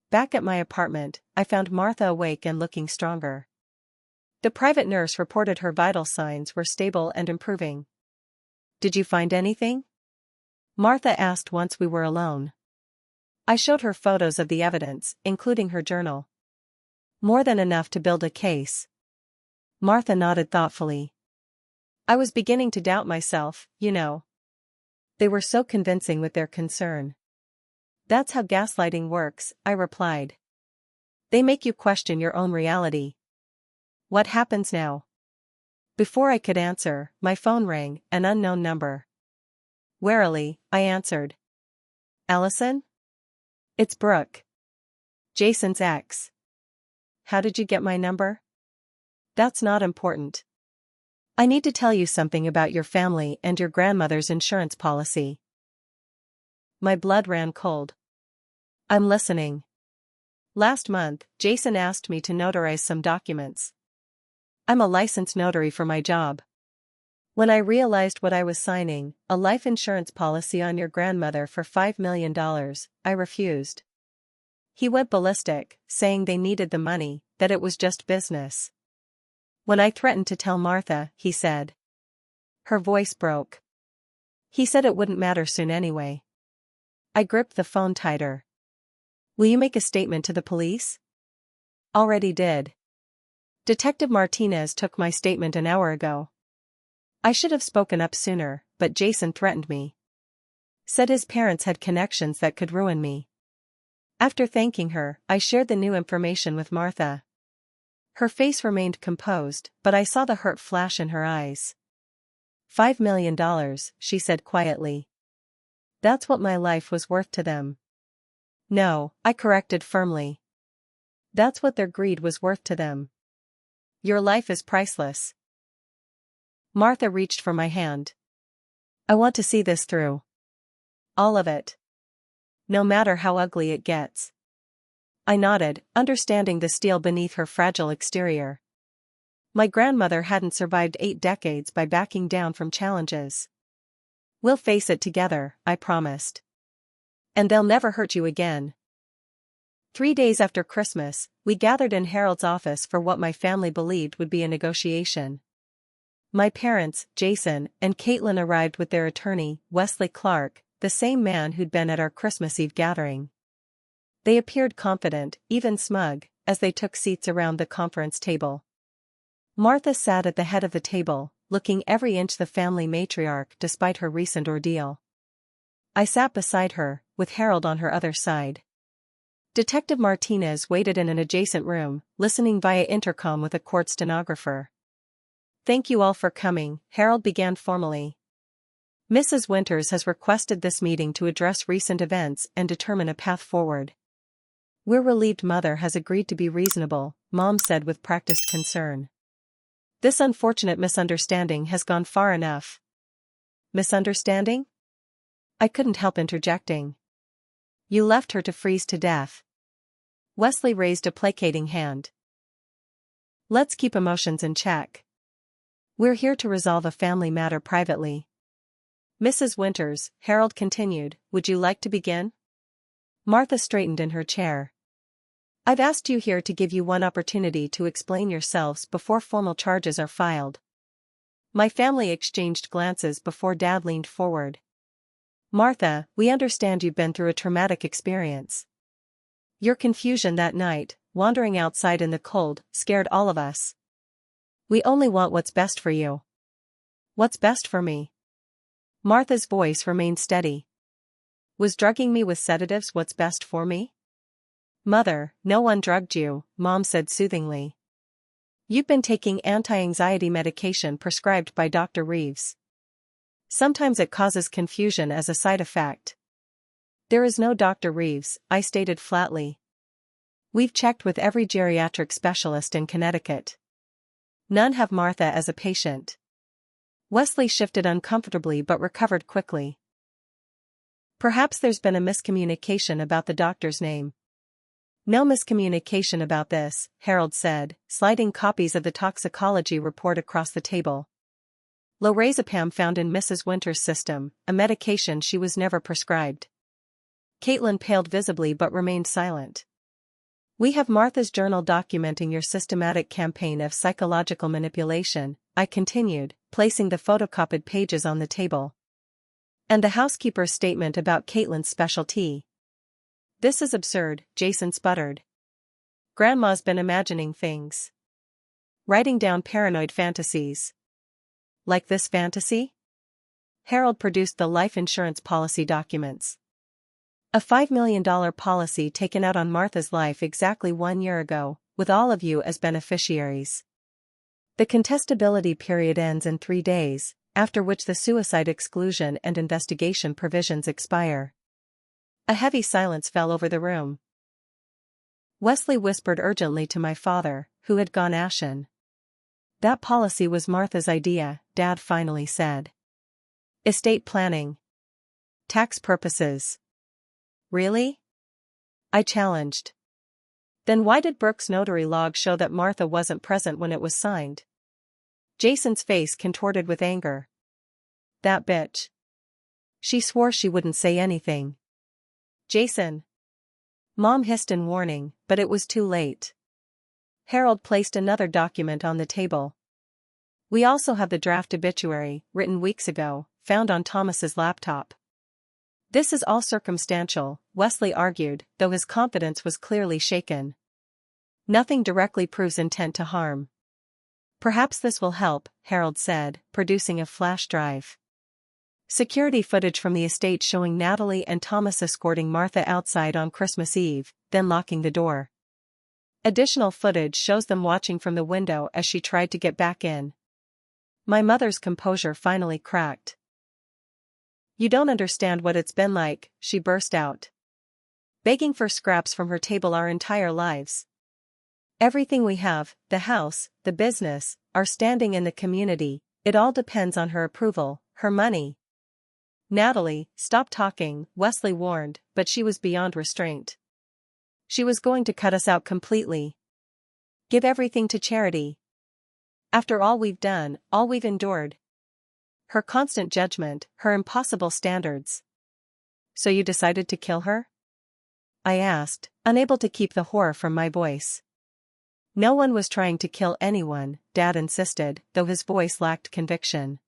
Back at my apartment, I found Martha awake and looking stronger. The private nurse reported her vital signs were stable and improving. Did you find anything? Martha asked once we were alone. I showed her photos of the evidence, including her journal. More than enough to build a case. Martha nodded thoughtfully. I was beginning to doubt myself, you know. They were so convincing with their concern. That's how gaslighting works, I replied. They make you question your own reality. What happens now? Before I could answer, my phone rang, an unknown number. Warily, I answered. Allison? It's Brooke. Jason's ex. How did you get my number? That's not important. I need to tell you something about your family and your grandmother's insurance policy. My blood ran cold. I'm listening. Last month, Jason asked me to notarize some documents. I'm a licensed notary for my job. When I realized what I was signing, a life insurance policy on your grandmother for $5 million, I refused. He went ballistic, saying they needed the money, that it was just business. When I threatened to tell Martha, he said. Her voice broke. He said it wouldn't matter soon anyway. I gripped the phone tighter. Will you make a statement to the police? Already did. Detective Martinez took my statement an hour ago. I should have spoken up sooner, but Jason threatened me. Said his parents had connections that could ruin me. After thanking her, I shared the new information with Martha. Her face remained composed, but I saw the hurt flash in her eyes. $5 million, she said quietly. That's what my life was worth to them. No, I corrected firmly. That's what their greed was worth to them. Your life is priceless. Martha reached for my hand. I want to see this through. All of it. No matter how ugly it gets. I nodded, understanding the steel beneath her fragile exterior. My grandmother hadn't survived 8 decades by backing down from challenges. We'll face it together, I promised. And they'll never hurt you again. 3 days after Christmas, we gathered in Harold's office for what my family believed would be a negotiation. My parents, Jason, and Caitlin arrived with their attorney, Wesley Clark, the same man who'd been at our Christmas Eve gathering. They appeared confident, even smug, as they took seats around the conference table. Martha sat at the head of the table, looking every inch the family matriarch despite her recent ordeal. I sat beside her, with Harold on her other side. Detective Martinez waited in an adjacent room, listening via intercom with a court stenographer. Thank you all for coming, Harold began formally. Mrs. Winters has requested this meeting to address recent events and determine a path forward. We're relieved Mother has agreed to be reasonable, Mom said with practiced concern. This unfortunate misunderstanding has gone far enough. Misunderstanding? I couldn't help interjecting. You left her to freeze to death. Wesley raised a placating hand. Let's keep emotions in check. We're here to resolve a family matter privately. Mrs. Winters, Harold continued, would you like to begin? Martha straightened in her chair. I've asked you here to give you one opportunity to explain yourselves before formal charges are filed. My family exchanged glances before Dad leaned forward. Martha, we understand you've been through a traumatic experience. Your confusion that night, wandering outside in the cold, scared all of us. We only want what's best for you. What's best for me? Martha's voice remained steady. Was drugging me with sedatives what's best for me? Mother, no one drugged you, Mom said soothingly. You've been taking anti-anxiety medication prescribed by Dr. Reeves. Sometimes it causes confusion as a side effect. There is no Dr. Reeves, I stated flatly. We've checked with every geriatric specialist in Connecticut. None have Martha as a patient. Wesley shifted uncomfortably but recovered quickly. Perhaps there's been a miscommunication about the doctor's name. No miscommunication about this, Harold said, sliding copies of the toxicology report across the table. Lorazepam found in Mrs. Winters' system, a medication she was never prescribed. Caitlin paled visibly but remained silent. We have Martha's journal documenting your systematic campaign of psychological manipulation, I continued, placing the photocopied pages on the table. And the housekeeper's statement about Caitlin's specialty. This is absurd, Jason sputtered. Grandma's been imagining things. Writing down paranoid fantasies. Like this fantasy? Harold produced the life insurance policy documents. A $5 million policy taken out on Martha's life exactly 1 year ago, with all of you as beneficiaries. The contestability period ends in 3 days, after which the suicide exclusion and investigation provisions expire. A heavy silence fell over the room. Wesley whispered urgently to my father, who had gone ashen. That policy was Martha's idea, Dad finally said. Estate planning. Tax purposes. Really? I challenged. Then why did Brooke's notary log show that Martha wasn't present when it was signed? Jason's face contorted with anger. That bitch. She swore she wouldn't say anything. Jason. Mom hissed in warning, but it was too late. Harold placed another document on the table. We also have the draft obituary, written weeks ago, found on Thomas's laptop. This is all circumstantial, Wesley argued, though his confidence was clearly shaken. Nothing directly proves intent to harm. Perhaps this will help, Harold said, producing a flash drive. Security footage from the estate showing Natalie and Thomas escorting Martha outside on Christmas Eve, then locking the door. Additional footage shows them watching from the window as she tried to get back in. My mother's composure finally cracked. You don't understand what it's been like, she burst out. Begging for scraps from her table our entire lives. Everything we have, the house, the business, our standing in the community, it all depends on her approval, her money. Natalie, stop talking, Wesley warned, but she was beyond restraint. She was going to cut us out completely. Give everything to charity. After all we've done, all we've endured. Her constant judgment, her impossible standards. So you decided to kill her? I asked, unable to keep the horror from my voice. No one was trying to kill anyone, Dad insisted, though his voice lacked conviction.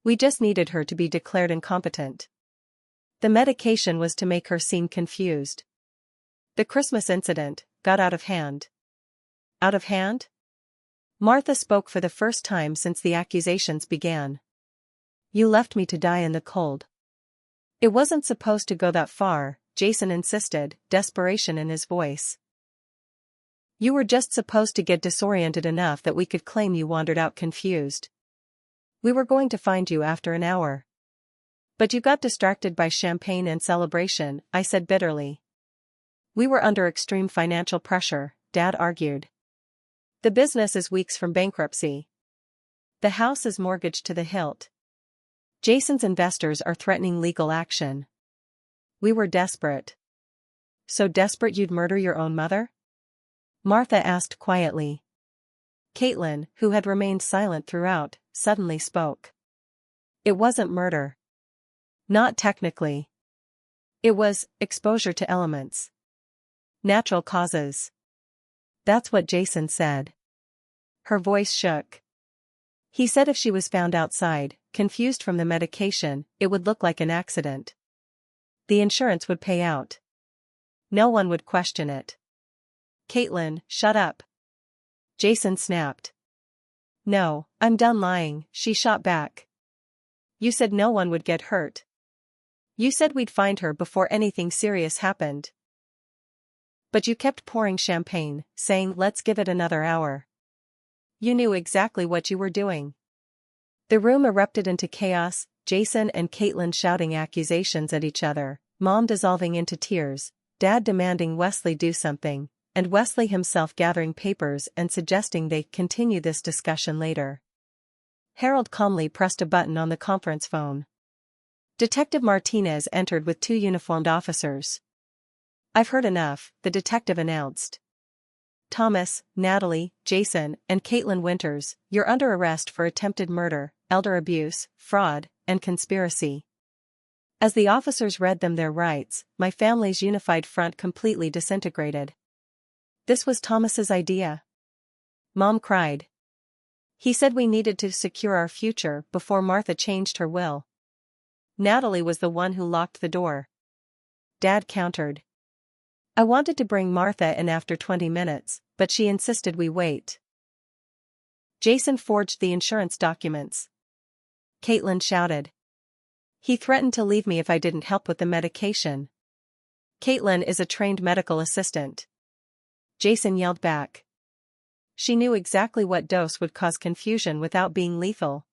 We just needed her to be declared incompetent. The medication was to make her seem confused. The Christmas incident got out of hand. Out of hand? Martha spoke for the first time since the accusations began. You left me to die in the cold. It wasn't supposed to go that far, Jason insisted, desperation in his voice. You were just supposed to get disoriented enough that we could claim you wandered out confused. We were going to find you after an hour. But you got distracted by champagne and celebration, I said bitterly. We were under extreme financial pressure, Dad argued. The business is weeks from bankruptcy. The house is mortgaged to the hilt. Jason's investors are threatening legal action. We were desperate. So desperate you'd murder your own mother? Martha asked quietly. Caitlin, who had remained silent throughout, suddenly spoke. It wasn't murder. Not technically. It was exposure to elements. Natural causes. That's what Jason said. Her voice shook. He said if she was found outside, confused from the medication, it would look like an accident. The insurance would pay out. No one would question it. Caitlin, shut up. Jason snapped. No, I'm done lying, she shot back. You said no one would get hurt. You said we'd find her before anything serious happened. But you kept pouring champagne, saying let's give it another hour. You knew exactly what you were doing. The room erupted into chaos, Jason and Caitlin shouting accusations at each other, Mom dissolving into tears, Dad demanding Wesley do something, and Wesley himself gathering papers and suggesting they continue this discussion later. Harold calmly pressed a button on the conference phone. Detective Martinez entered with 2 uniformed officers. I've heard enough, the detective announced. Thomas, Natalie, Jason, and Caitlin Winters, you're under arrest for attempted murder, elder abuse, fraud, and conspiracy. As the officers read them their rights, my family's unified front completely disintegrated. This was Thomas's idea. Mom cried. He said we needed to secure our future before Martha changed her will. Natalie was the one who locked the door. Dad countered. I wanted to bring Martha in after 20 minutes, but she insisted we wait. Jason forged the insurance documents. Caitlin shouted. He threatened to leave me if I didn't help with the medication. Caitlin is a trained medical assistant. Jason yelled back. She knew exactly what dose would cause confusion without being lethal.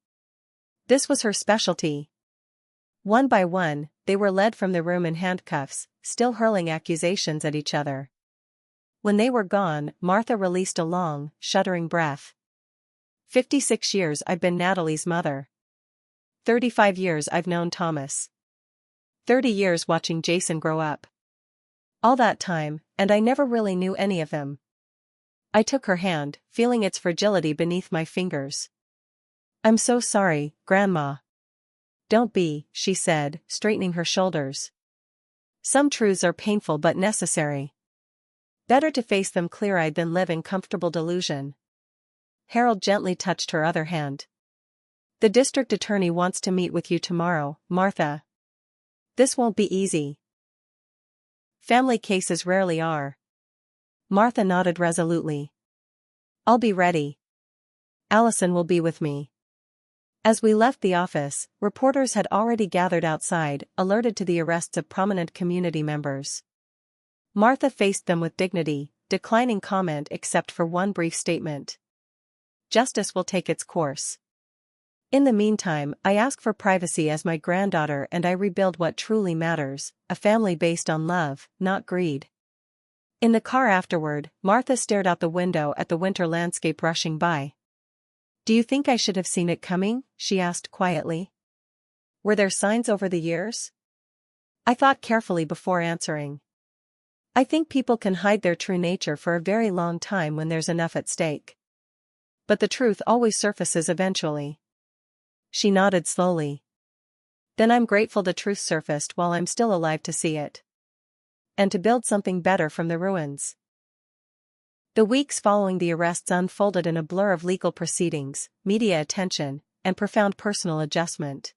This was her specialty. One by one, they were led from the room in handcuffs, still hurling accusations at each other. When they were gone, Martha released a long, shuddering breath. 56 years I've been Natalie's mother. 35 years I've known Thomas. 30 years watching Jason grow up. All that time, and I never really knew any of them. I took her hand, feeling its fragility beneath my fingers. I'm so sorry, Grandma. Don't be, she said, straightening her shoulders. Some truths are painful but necessary. Better to face them clear-eyed than live in comfortable delusion. Harold gently touched her other hand. The district attorney wants to meet with you tomorrow, Martha. This won't be easy. Family cases rarely are. Martha nodded resolutely. I'll be ready. Allison will be with me. As we left the office, reporters had already gathered outside, alerted to the arrests of prominent community members. Martha faced them with dignity, declining comment except for one brief statement. Justice will take its course. In the meantime, I ask for privacy as my granddaughter and I rebuild what truly matters, a family based on love, not greed. In the car afterward, Martha stared out the window at the winter landscape rushing by. Do you think I should have seen it coming? She asked quietly. Were there signs over the years? I thought carefully before answering. I think people can hide their true nature for a very long time when there's enough at stake. But the truth always surfaces eventually. She nodded slowly. Then I'm grateful the truth surfaced while I'm still alive to see it. And to build something better from the ruins. The weeks following the arrests unfolded in a blur of legal proceedings, media attention, and profound personal adjustment.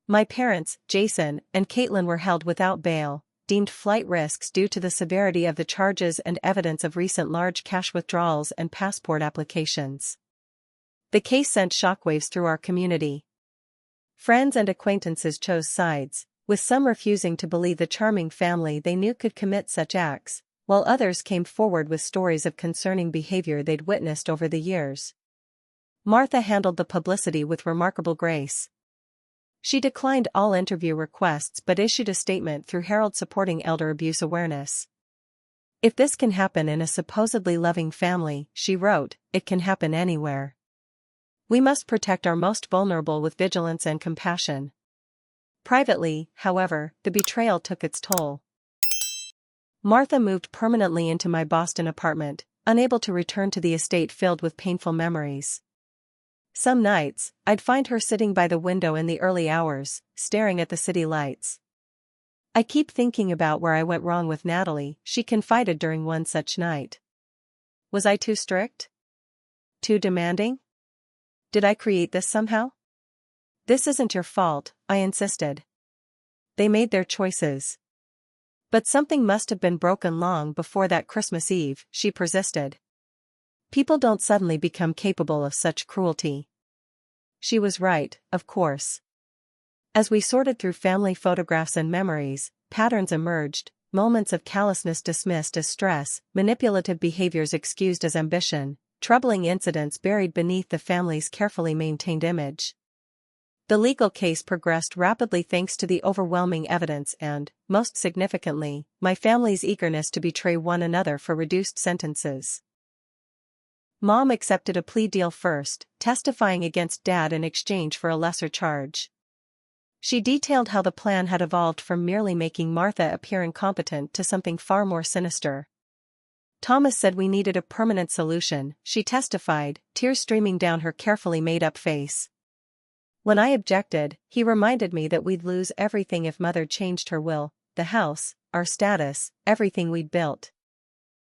My parents, Jason and Caitlin, were held without bail, deemed flight risks due to the severity of the charges and evidence of recent large cash withdrawals and passport applications. The case sent shockwaves through our community. Friends and acquaintances chose sides, with some refusing to believe the charming family they knew could commit such acts, while others came forward with stories of concerning behavior they'd witnessed over the years. Martha handled the publicity with remarkable grace. She declined all interview requests but issued a statement through Harold supporting elder abuse awareness. If this can happen in a supposedly loving family, she wrote, it can happen anywhere. We must protect our most vulnerable with vigilance and compassion. Privately, however, the betrayal took its toll. Martha moved permanently into my Boston apartment, unable to return to the estate filled with painful memories. Some nights, I'd find her sitting by the window in the early hours, staring at the city lights. I keep thinking about where I went wrong with Natalie, she confided during one such night. Was I too strict? Too demanding? Did I create this somehow? This isn't your fault, I insisted. They made their choices. But something must have been broken long before that Christmas Eve, she persisted. People don't suddenly become capable of such cruelty. She was right, of course. As we sorted through family photographs and memories, patterns emerged, moments of callousness dismissed as stress, manipulative behaviors excused as ambition, troubling incidents buried beneath the family's carefully maintained image. The legal case progressed rapidly thanks to the overwhelming evidence and, most significantly, my family's eagerness to betray one another for reduced sentences. Mom accepted a plea deal first, testifying against Dad in exchange for a lesser charge. She detailed how the plan had evolved from merely making Martha appear incompetent to something far more sinister. Thomas said we needed a permanent solution, she testified, tears streaming down her carefully made-up face. When I objected, he reminded me that we'd lose everything if Mother changed her will, the house, our status, everything we'd built.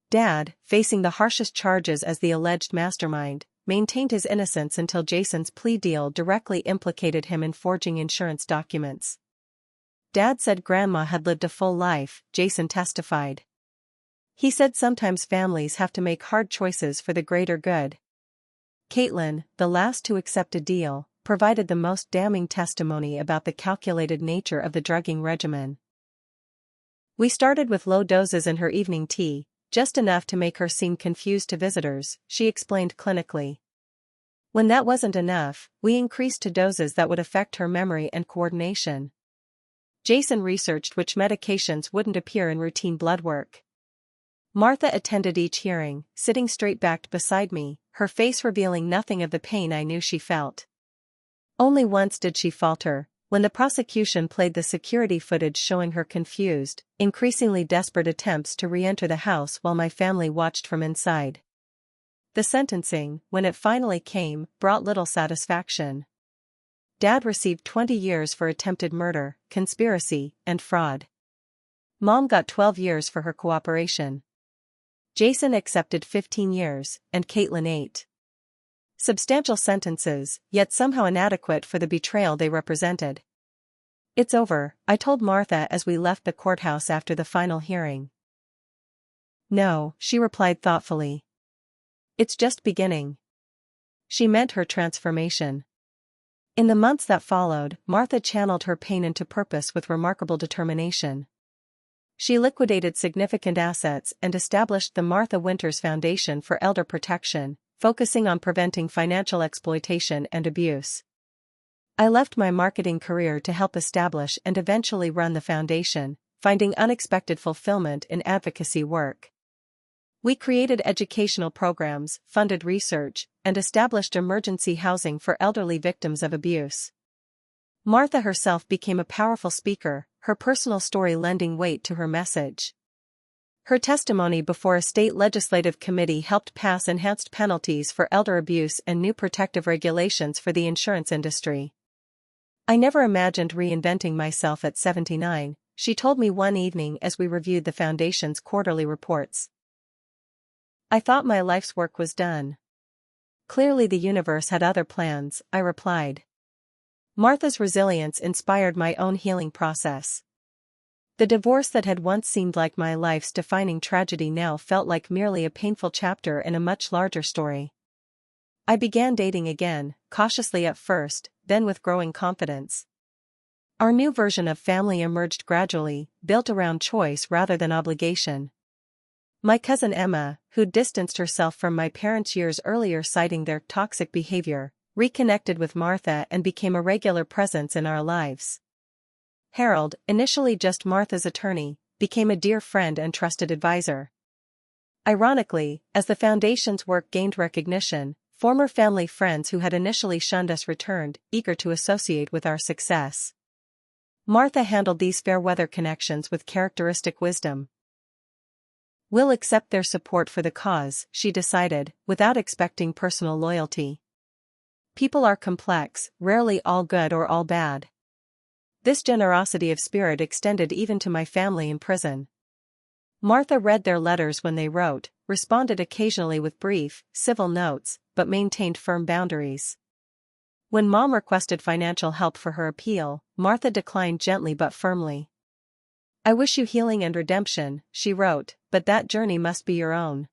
Dad, facing the harshest charges as the alleged mastermind, maintained his innocence until Jason's plea deal directly implicated him in forging insurance documents. Dad said Grandma had lived a full life, Jason testified. He said sometimes families have to make hard choices for the greater good. Caitlin, the last to accept a deal, provided the most damning testimony about the calculated nature of the drugging regimen. We started with low doses in her evening tea, just enough to make her seem confused to visitors, she explained clinically. When that wasn't enough, we increased to doses that would affect her memory and coordination. Jason researched which medications wouldn't appear in routine blood work. Martha attended each hearing, sitting straight-backed beside me, her face revealing nothing of the pain I knew she felt. Only once did she falter, when the prosecution played the security footage showing her confused, increasingly desperate attempts to re-enter the house while my family watched from inside. The sentencing, when it finally came, brought little satisfaction. Dad received 20 years for attempted murder, conspiracy, and fraud. Mom got 12 years for her cooperation. Jason accepted 15 years, and Caitlin 8. Substantial sentences, yet somehow inadequate for the betrayal they represented. It's over, I told Martha as we left the courthouse after the final hearing. No, she replied thoughtfully. It's just beginning. She meant her transformation. In the months that followed, Martha channeled her pain into purpose with remarkable determination. She liquidated significant assets and established the Martha Winters Foundation for Elder Protection, focusing on preventing financial exploitation and abuse. I left my marketing career to help establish and eventually run the foundation, finding unexpected fulfillment in advocacy work. We created educational programs, funded research, and established emergency housing for elderly victims of abuse. Martha herself became a powerful speaker, her personal story lending weight to her message. Her testimony before a state legislative committee helped pass enhanced penalties for elder abuse and new protective regulations for the insurance industry. I never imagined reinventing myself at 79, she told me one evening as we reviewed the foundation's quarterly reports. I thought my life's work was done. Clearly the universe had other plans, I replied. Martha's resilience inspired my own healing process. The divorce that had once seemed like my life's defining tragedy now felt like merely a painful chapter in a much larger story. I began dating again, cautiously at first, then with growing confidence. Our new version of family emerged gradually, built around choice rather than obligation. My cousin Emma, who'd distanced herself from my parents years earlier citing their toxic behavior, reconnected with Martha and became a regular presence in our lives. Harold, initially just Martha's attorney, became a dear friend and trusted advisor. Ironically, as the foundation's work gained recognition, former family friends who had initially shunned us returned, eager to associate with our success. Martha handled these fair-weather connections with characteristic wisdom. We'll accept their support for the cause, she decided, without expecting personal loyalty. People are complex, rarely all good or all bad. This generosity of spirit extended even to my family in prison. Martha read their letters when they wrote, responded occasionally with brief, civil notes, but maintained firm boundaries. When Mom requested financial help for her appeal, Martha declined gently but firmly. I wish you healing and redemption, she wrote, but that journey must be your own.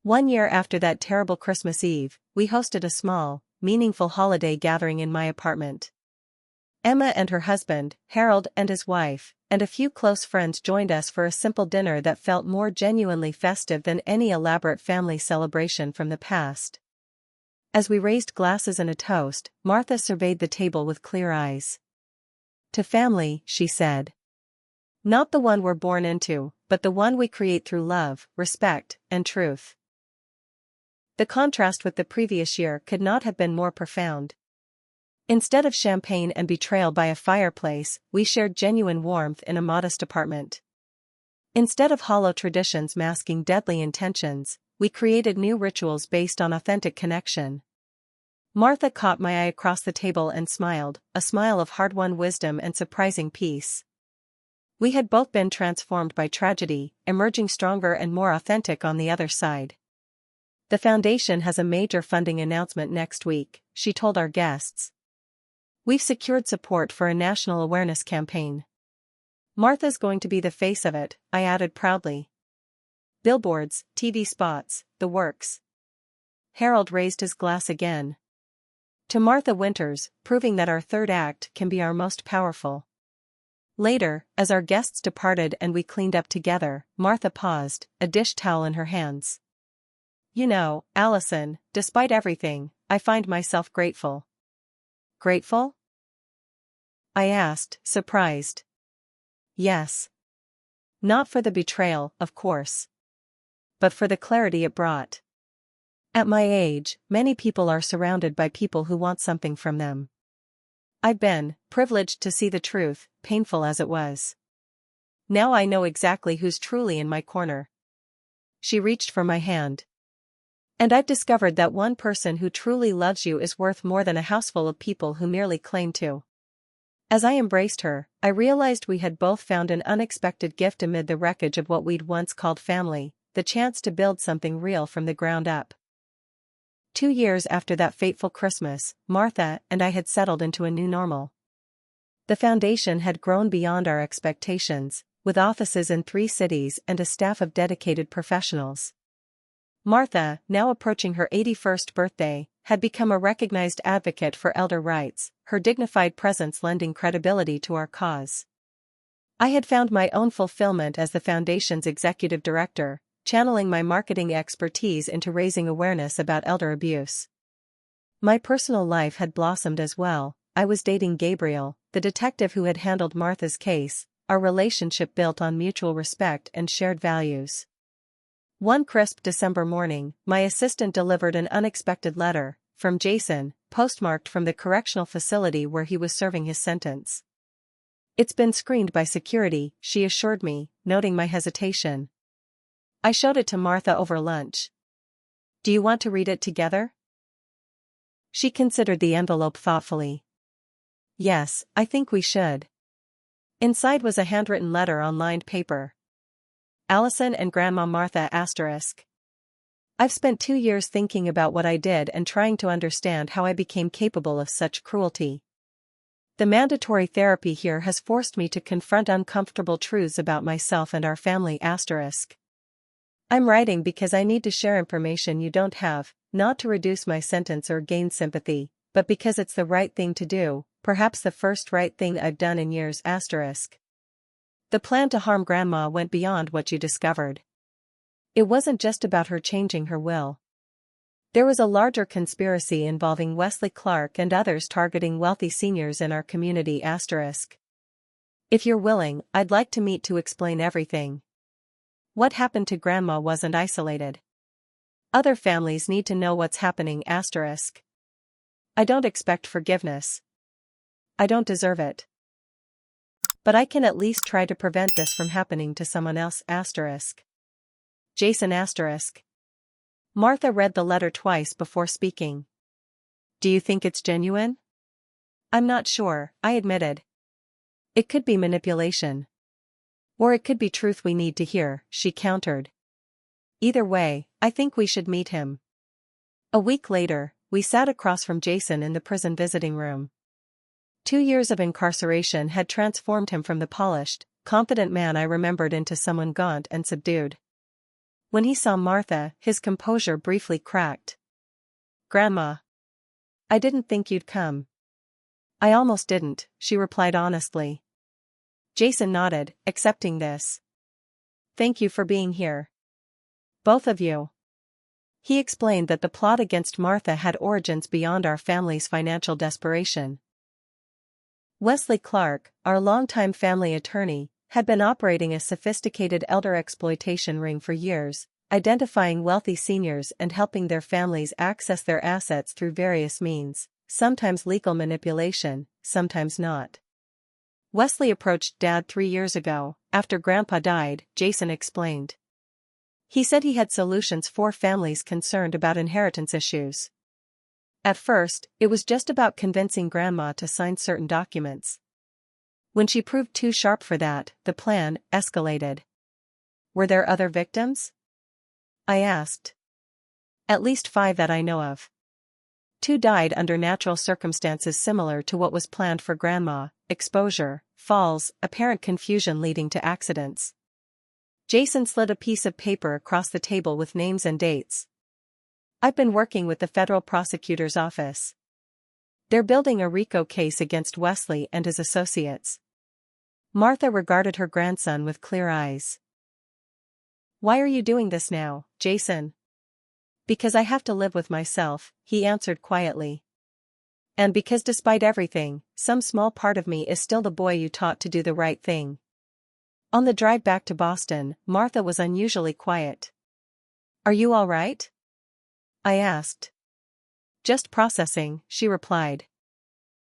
1 year after that terrible Christmas Eve, we hosted a small, meaningful holiday gathering in my apartment. Emma and her husband, Harold and his wife, and a few close friends joined us for a simple dinner that felt more genuinely festive than any elaborate family celebration from the past. As we raised glasses and a toast, Martha surveyed the table with clear eyes. To family, she said. Not the one we're born into, but the one we create through love, respect, and truth. The contrast with the previous year could not have been more profound. Instead of champagne and betrayal by a fireplace, we shared genuine warmth in a modest apartment. Instead of hollow traditions masking deadly intentions, we created new rituals based on authentic connection. Martha caught my eye across the table and smiled, a smile of hard-won wisdom and surprising peace. We had both been transformed by tragedy, emerging stronger and more authentic on the other side. The foundation has a major funding announcement next week, she told our guests. We've secured support for a national awareness campaign. Martha's going to be the face of it, I added proudly. Billboards, TV spots, the works. Harold raised his glass again. To Martha Winters, proving that our third act can be our most powerful. Later, as our guests departed and we cleaned up together, Martha paused, a dish towel in her hands. You know, Allison, despite everything, I find myself grateful. Grateful? I asked, surprised. Yes. Not for the betrayal, of course. But for the clarity it brought. At my age, many people are surrounded by people who want something from them. I've been privileged to see the truth, painful as it was. Now I know exactly who's truly in my corner. She reached for my hand. And I've discovered that one person who truly loves you is worth more than a houseful of people who merely claim to. As I embraced her, I realized we had both found an unexpected gift amid the wreckage of what we'd once called family, the chance to build something real from the ground up. 2 years after that fateful Christmas, Martha and I had settled into a new normal. The foundation had grown beyond our expectations, with offices in 3 cities and a staff of dedicated professionals. Martha, now approaching her 81st birthday, had become a recognized advocate for elder rights, her dignified presence lending credibility to our cause. I had found my own fulfillment as the foundation's executive director, channeling my marketing expertise into raising awareness about elder abuse. My personal life had blossomed as well. I was dating Gabriel, the detective who had handled Martha's case, our relationship built on mutual respect and shared values. One crisp December morning, my assistant delivered an unexpected letter, from Jason, postmarked from the correctional facility where he was serving his sentence. It's been screened by security, she assured me, noting my hesitation. I showed it to Martha over lunch. Do you want to read it together? She considered the envelope thoughtfully. Yes, I think we should. Inside was a handwritten letter on lined paper. Allison and Grandma Martha *. I've spent 2 years thinking about what I did and trying to understand how I became capable of such cruelty. The mandatory therapy here has forced me to confront uncomfortable truths about myself and our family *. I'm writing because I need to share information you don't have, not to reduce my sentence or gain sympathy, but because it's the right thing to do, perhaps the first right thing I've done in years *. The plan to harm Grandma went beyond what you discovered. It wasn't just about her changing her will. There was a larger conspiracy involving Wesley Clark and others targeting wealthy seniors in our community *. If you're willing, I'd like to meet to explain everything. What happened to Grandma wasn't isolated. Other families need to know what's happening. I don't expect forgiveness. I don't deserve it. But I can at least try to prevent this from happening to someone else. Jason. Martha read the letter twice before speaking. Do you think it's genuine? I'm not sure, I admitted. It could be manipulation. Or it could be truth we need to hear, she countered. Either way, I think we should meet him. A week later, we sat across from Jason in the prison visiting room. 2 years of incarceration had transformed him from the polished, confident man I remembered into someone gaunt and subdued. When he saw Martha, his composure briefly cracked. Grandma. I didn't think you'd come. I almost didn't, she replied honestly. Jason nodded, accepting this. Thank you for being here. Both of you. He explained that the plot against Martha had origins beyond our family's financial desperation. Wesley Clark, our longtime family attorney, had been operating a sophisticated elder exploitation ring for years, identifying wealthy seniors and helping their families access their assets through various means, sometimes legal manipulation, sometimes not. Wesley approached Dad 3 years ago, after Grandpa died, Jason explained. He said he had solutions for families concerned about inheritance issues. At first, it was just about convincing Grandma to sign certain documents. When she proved too sharp for that, the plan escalated. Were there other victims? I asked. At least 5 that I know of. 2 died under natural circumstances similar to what was planned for Grandma: exposure, falls, apparent confusion leading to accidents. Jason slid a piece of paper across the table with names and dates. I've been working with the federal prosecutor's office. They're building a RICO case against Wesley and his associates. Martha regarded her grandson with clear eyes. Why are you doing this now, Jason? Because I have to live with myself, he answered quietly. And because despite everything, some small part of me is still the boy you taught to do the right thing. On the drive back to Boston, Martha was unusually quiet. Are you all right? I asked. Just processing, she replied.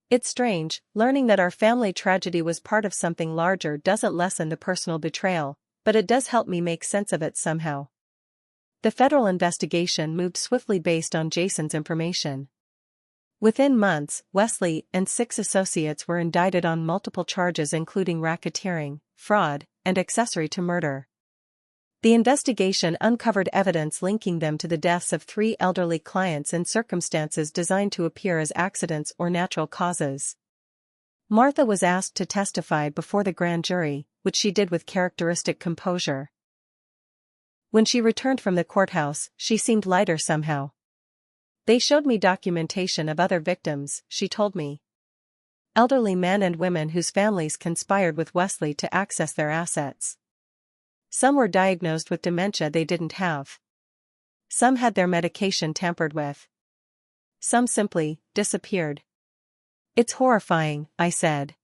It's strange, learning that our family tragedy was part of something larger doesn't lessen the personal betrayal, but it does help me make sense of it somehow. The federal investigation moved swiftly based on Jason's information. Within months, Wesley and 6 associates were indicted on multiple charges including racketeering, fraud, and accessory to murder. The investigation uncovered evidence linking them to the deaths of 3 elderly clients in circumstances designed to appear as accidents or natural causes. Martha was asked to testify before the grand jury, which she did with characteristic composure. When she returned from the courthouse, she seemed lighter somehow. They showed me documentation of other victims, she told me. Elderly men and women whose families conspired with Wesley to access their assets. Some were diagnosed with dementia they didn't have. Some had their medication tampered with. Some simply disappeared. It's horrifying, I said.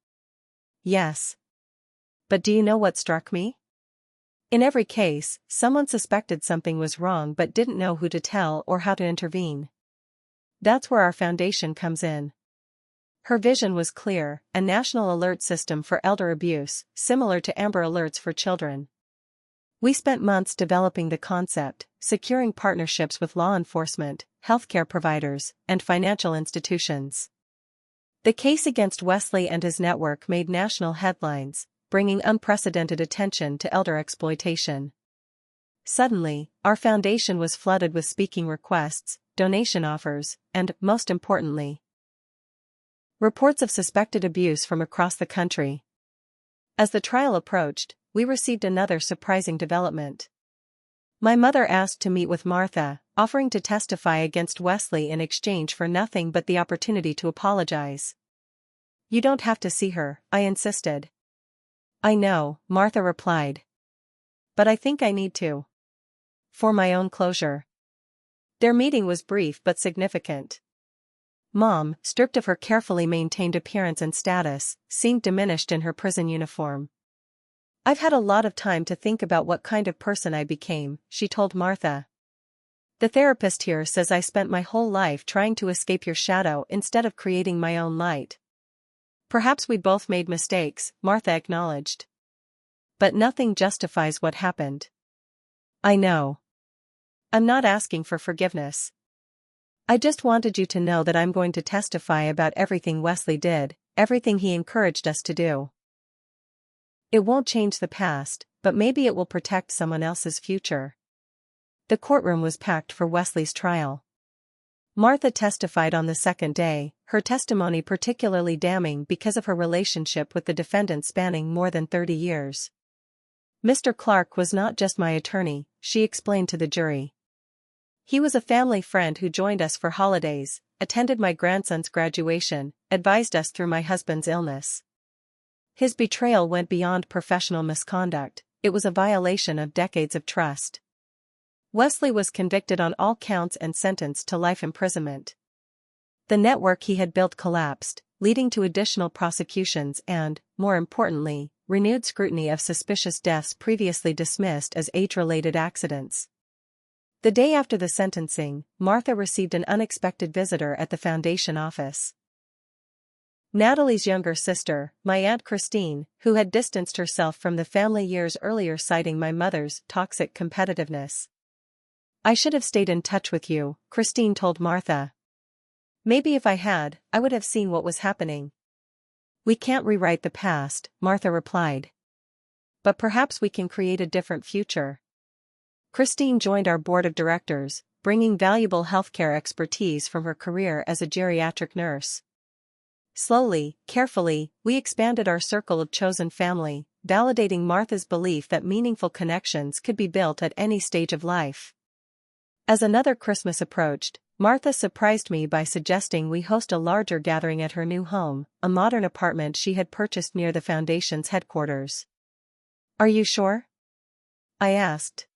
Yes. But do you know what struck me? In every case, someone suspected something was wrong but didn't know who to tell or how to intervene. That's where our foundation comes in. Her vision was clear: a national alert system for elder abuse, similar to Amber Alerts for children. We spent months developing the concept, securing partnerships with law enforcement, healthcare providers, and financial institutions. The case against Wesley and his network made national headlines, bringing unprecedented attention to elder exploitation. Suddenly, our foundation was flooded with speaking requests, donation offers, and, most importantly, reports of suspected abuse from across the country. As the trial approached, we received another surprising development. My mother asked to meet with Martha, offering to testify against Wesley in exchange for nothing but the opportunity to apologize. You don't have to see her, I insisted. I know, Martha replied. But I think I need to. For my own closure. Their meeting was brief but significant. Mom, stripped of her carefully maintained appearance and status, seemed diminished in her prison uniform. I've had a lot of time to think about what kind of person I became, she told Martha. The therapist here says I spent my whole life trying to escape your shadow instead of creating my own light. Perhaps we both made mistakes, Martha acknowledged. But nothing justifies what happened. I know. I'm not asking for forgiveness. I just wanted you to know that I'm going to testify about everything Wesley did, everything he encouraged us to do. It won't change the past, but maybe it will protect someone else's future. The courtroom was packed for Wesley's trial. Martha testified on the second day, her testimony particularly damning because of her relationship with the defendant spanning more than 30 years. Mr. Clark was not just my attorney, she explained to the jury. He was a family friend who joined us for holidays, attended my grandson's graduation, advised us through my husband's illness. His betrayal went beyond professional misconduct, it was a violation of decades of trust. Wesley was convicted on all counts and sentenced to life imprisonment. The network he had built collapsed, leading to additional prosecutions and, more importantly, renewed scrutiny of suspicious deaths previously dismissed as age-related accidents. The day after the sentencing, Martha received an unexpected visitor at the foundation office. Natalie's younger sister, my Aunt Christine, who had distanced herself from the family years earlier citing my mother's toxic competitiveness. I should have stayed in touch with you, Christine told Martha. Maybe if I had, I would have seen what was happening. We can't rewrite the past, Martha replied. But perhaps we can create a different future. Christine joined our board of directors, bringing valuable healthcare expertise from her career as a geriatric nurse. Slowly, carefully, we expanded our circle of chosen family, validating Martha's belief that meaningful connections could be built at any stage of life. As another Christmas approached, Martha surprised me by suggesting we host a larger gathering at her new home, a modern apartment she had purchased near the foundation's headquarters. Are you sure? I asked.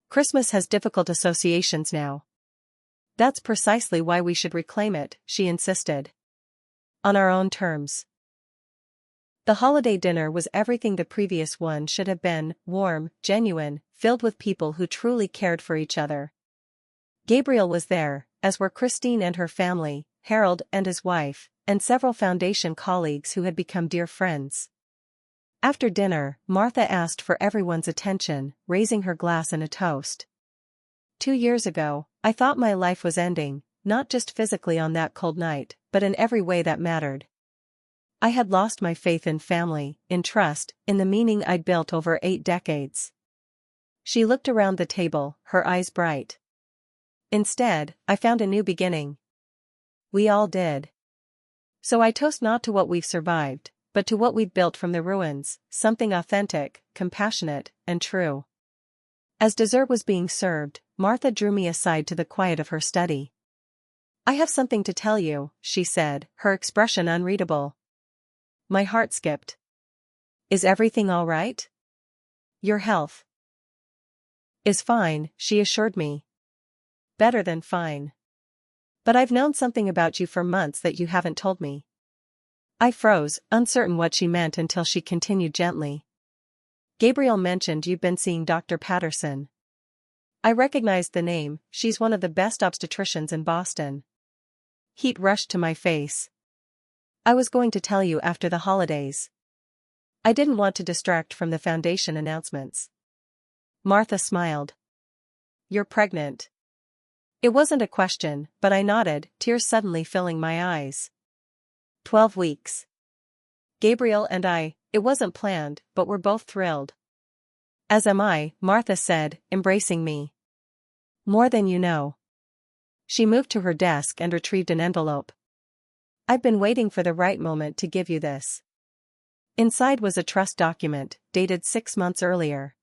Christmas has difficult associations now. That's precisely why we should reclaim it, she insisted. On our own terms. The holiday dinner was everything the previous one should have been, warm, genuine, filled with people who truly cared for each other. Gabriel was there, as were Christine and her family, Harold and his wife, and several foundation colleagues who had become dear friends. After dinner, Martha asked for everyone's attention, raising her glass in a toast. 2 years ago, I thought my life was ending, not just physically on that cold night, but in every way that mattered. I had lost my faith in family, in trust, in the meaning I'd built over 8 decades. She looked around the table, her eyes bright. Instead, I found a new beginning. We all did. So I toast not to what we've survived, but to what we've built from the ruins, something authentic, compassionate, and true. As dessert was being served, Martha drew me aside to the quiet of her study. I have something to tell you, she said, her expression unreadable. My heart skipped. Is everything all right? Your health is fine, she assured me. Better than fine. But I've known something about you for months that you haven't told me. I froze, uncertain what she meant until she continued gently. Gabriel mentioned you've been seeing Dr. Patterson. I recognized the name, she's one of the best obstetricians in Boston. Heat rushed to my face. I was going to tell you after the holidays. I didn't want to distract from the foundation announcements. Martha smiled. You're pregnant. It wasn't a question, but I nodded, tears suddenly filling my eyes. 12 weeks. Gabriel and I, it wasn't planned, but we're both thrilled. As am I, Martha said, embracing me. More than you know. She moved to her desk and retrieved an envelope. I've been waiting for the right moment to give you this. Inside was a trust document, dated 6 months earlier.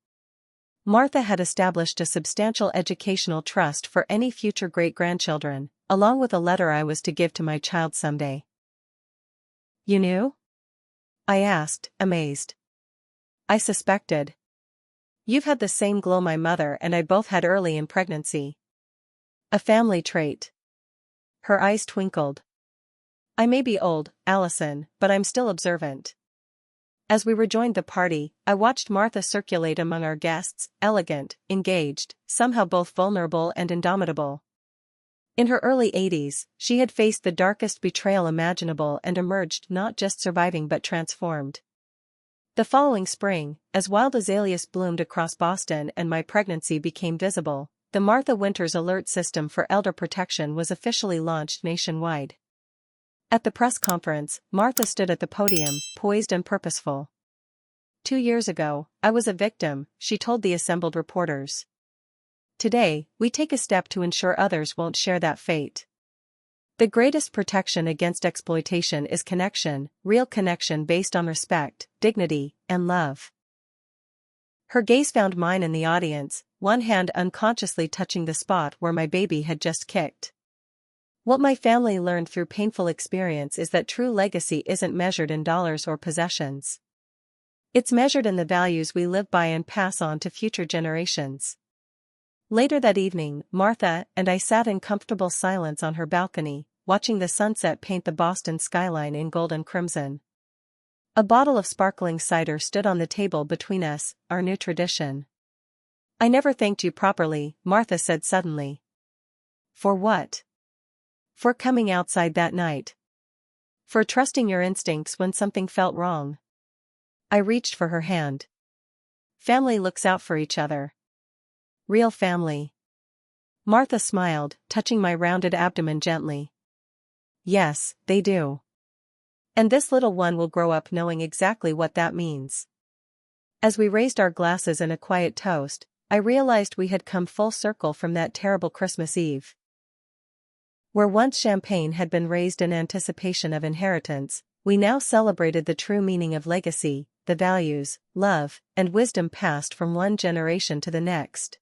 Martha had established a substantial educational trust for any future great-grandchildren, along with a letter I was to give to my child someday. You knew? I asked, amazed. I suspected. You've had the same glow my mother and I both had early in pregnancy. A family trait. Her eyes twinkled. I may be old, Allison, but I'm still observant. As we rejoined the party, I watched Martha circulate among our guests, elegant, engaged, somehow both vulnerable and indomitable. In her early 80s, she had faced the darkest betrayal imaginable and emerged not just surviving but transformed. The following spring, as wild azaleas bloomed across Boston and my pregnancy became visible, the Martha Winters Alert System for Elder Protection was officially launched nationwide. At the press conference, Martha stood at the podium, poised and purposeful. 2 years ago, I was a victim, she told the assembled reporters. Today, we take a step to ensure others won't share that fate. The greatest protection against exploitation is connection, real connection based on respect, dignity, and love. Her gaze found mine in the audience, one hand unconsciously touching the spot where my baby had just kicked. What my family learned through painful experience is that true legacy isn't measured in dollars or possessions. It's measured in the values we live by and pass on to future generations. Later that evening, Martha and I sat in comfortable silence on her balcony, watching the sunset paint the Boston skyline in gold and crimson. A bottle of sparkling cider stood on the table between us, our new tradition. "I never thanked you properly," Martha said suddenly. "For what?" "For coming outside that night. For trusting your instincts when something felt wrong." I reached for her hand. "Family looks out for each other. Real family." Martha smiled, touching my rounded abdomen gently. "Yes, they do. And this little one will grow up knowing exactly what that means." As we raised our glasses in a quiet toast, I realized we had come full circle from that terrible Christmas Eve. Where once champagne had been raised in anticipation of inheritance, we now celebrated the true meaning of legacy, the values, love, and wisdom passed from one generation to the next.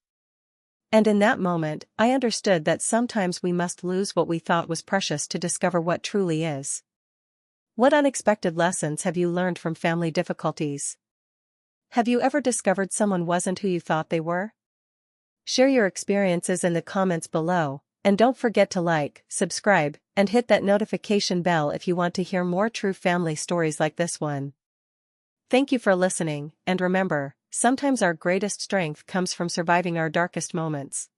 And in that moment, I understood that sometimes we must lose what we thought was precious to discover what truly is. What unexpected lessons have you learned from family difficulties? Have you ever discovered someone wasn't who you thought they were? Share your experiences in the comments below. And don't forget to like, subscribe, and hit that notification bell if you want to hear more true family stories like this one. Thank you for listening, and remember, sometimes our greatest strength comes from surviving our darkest moments.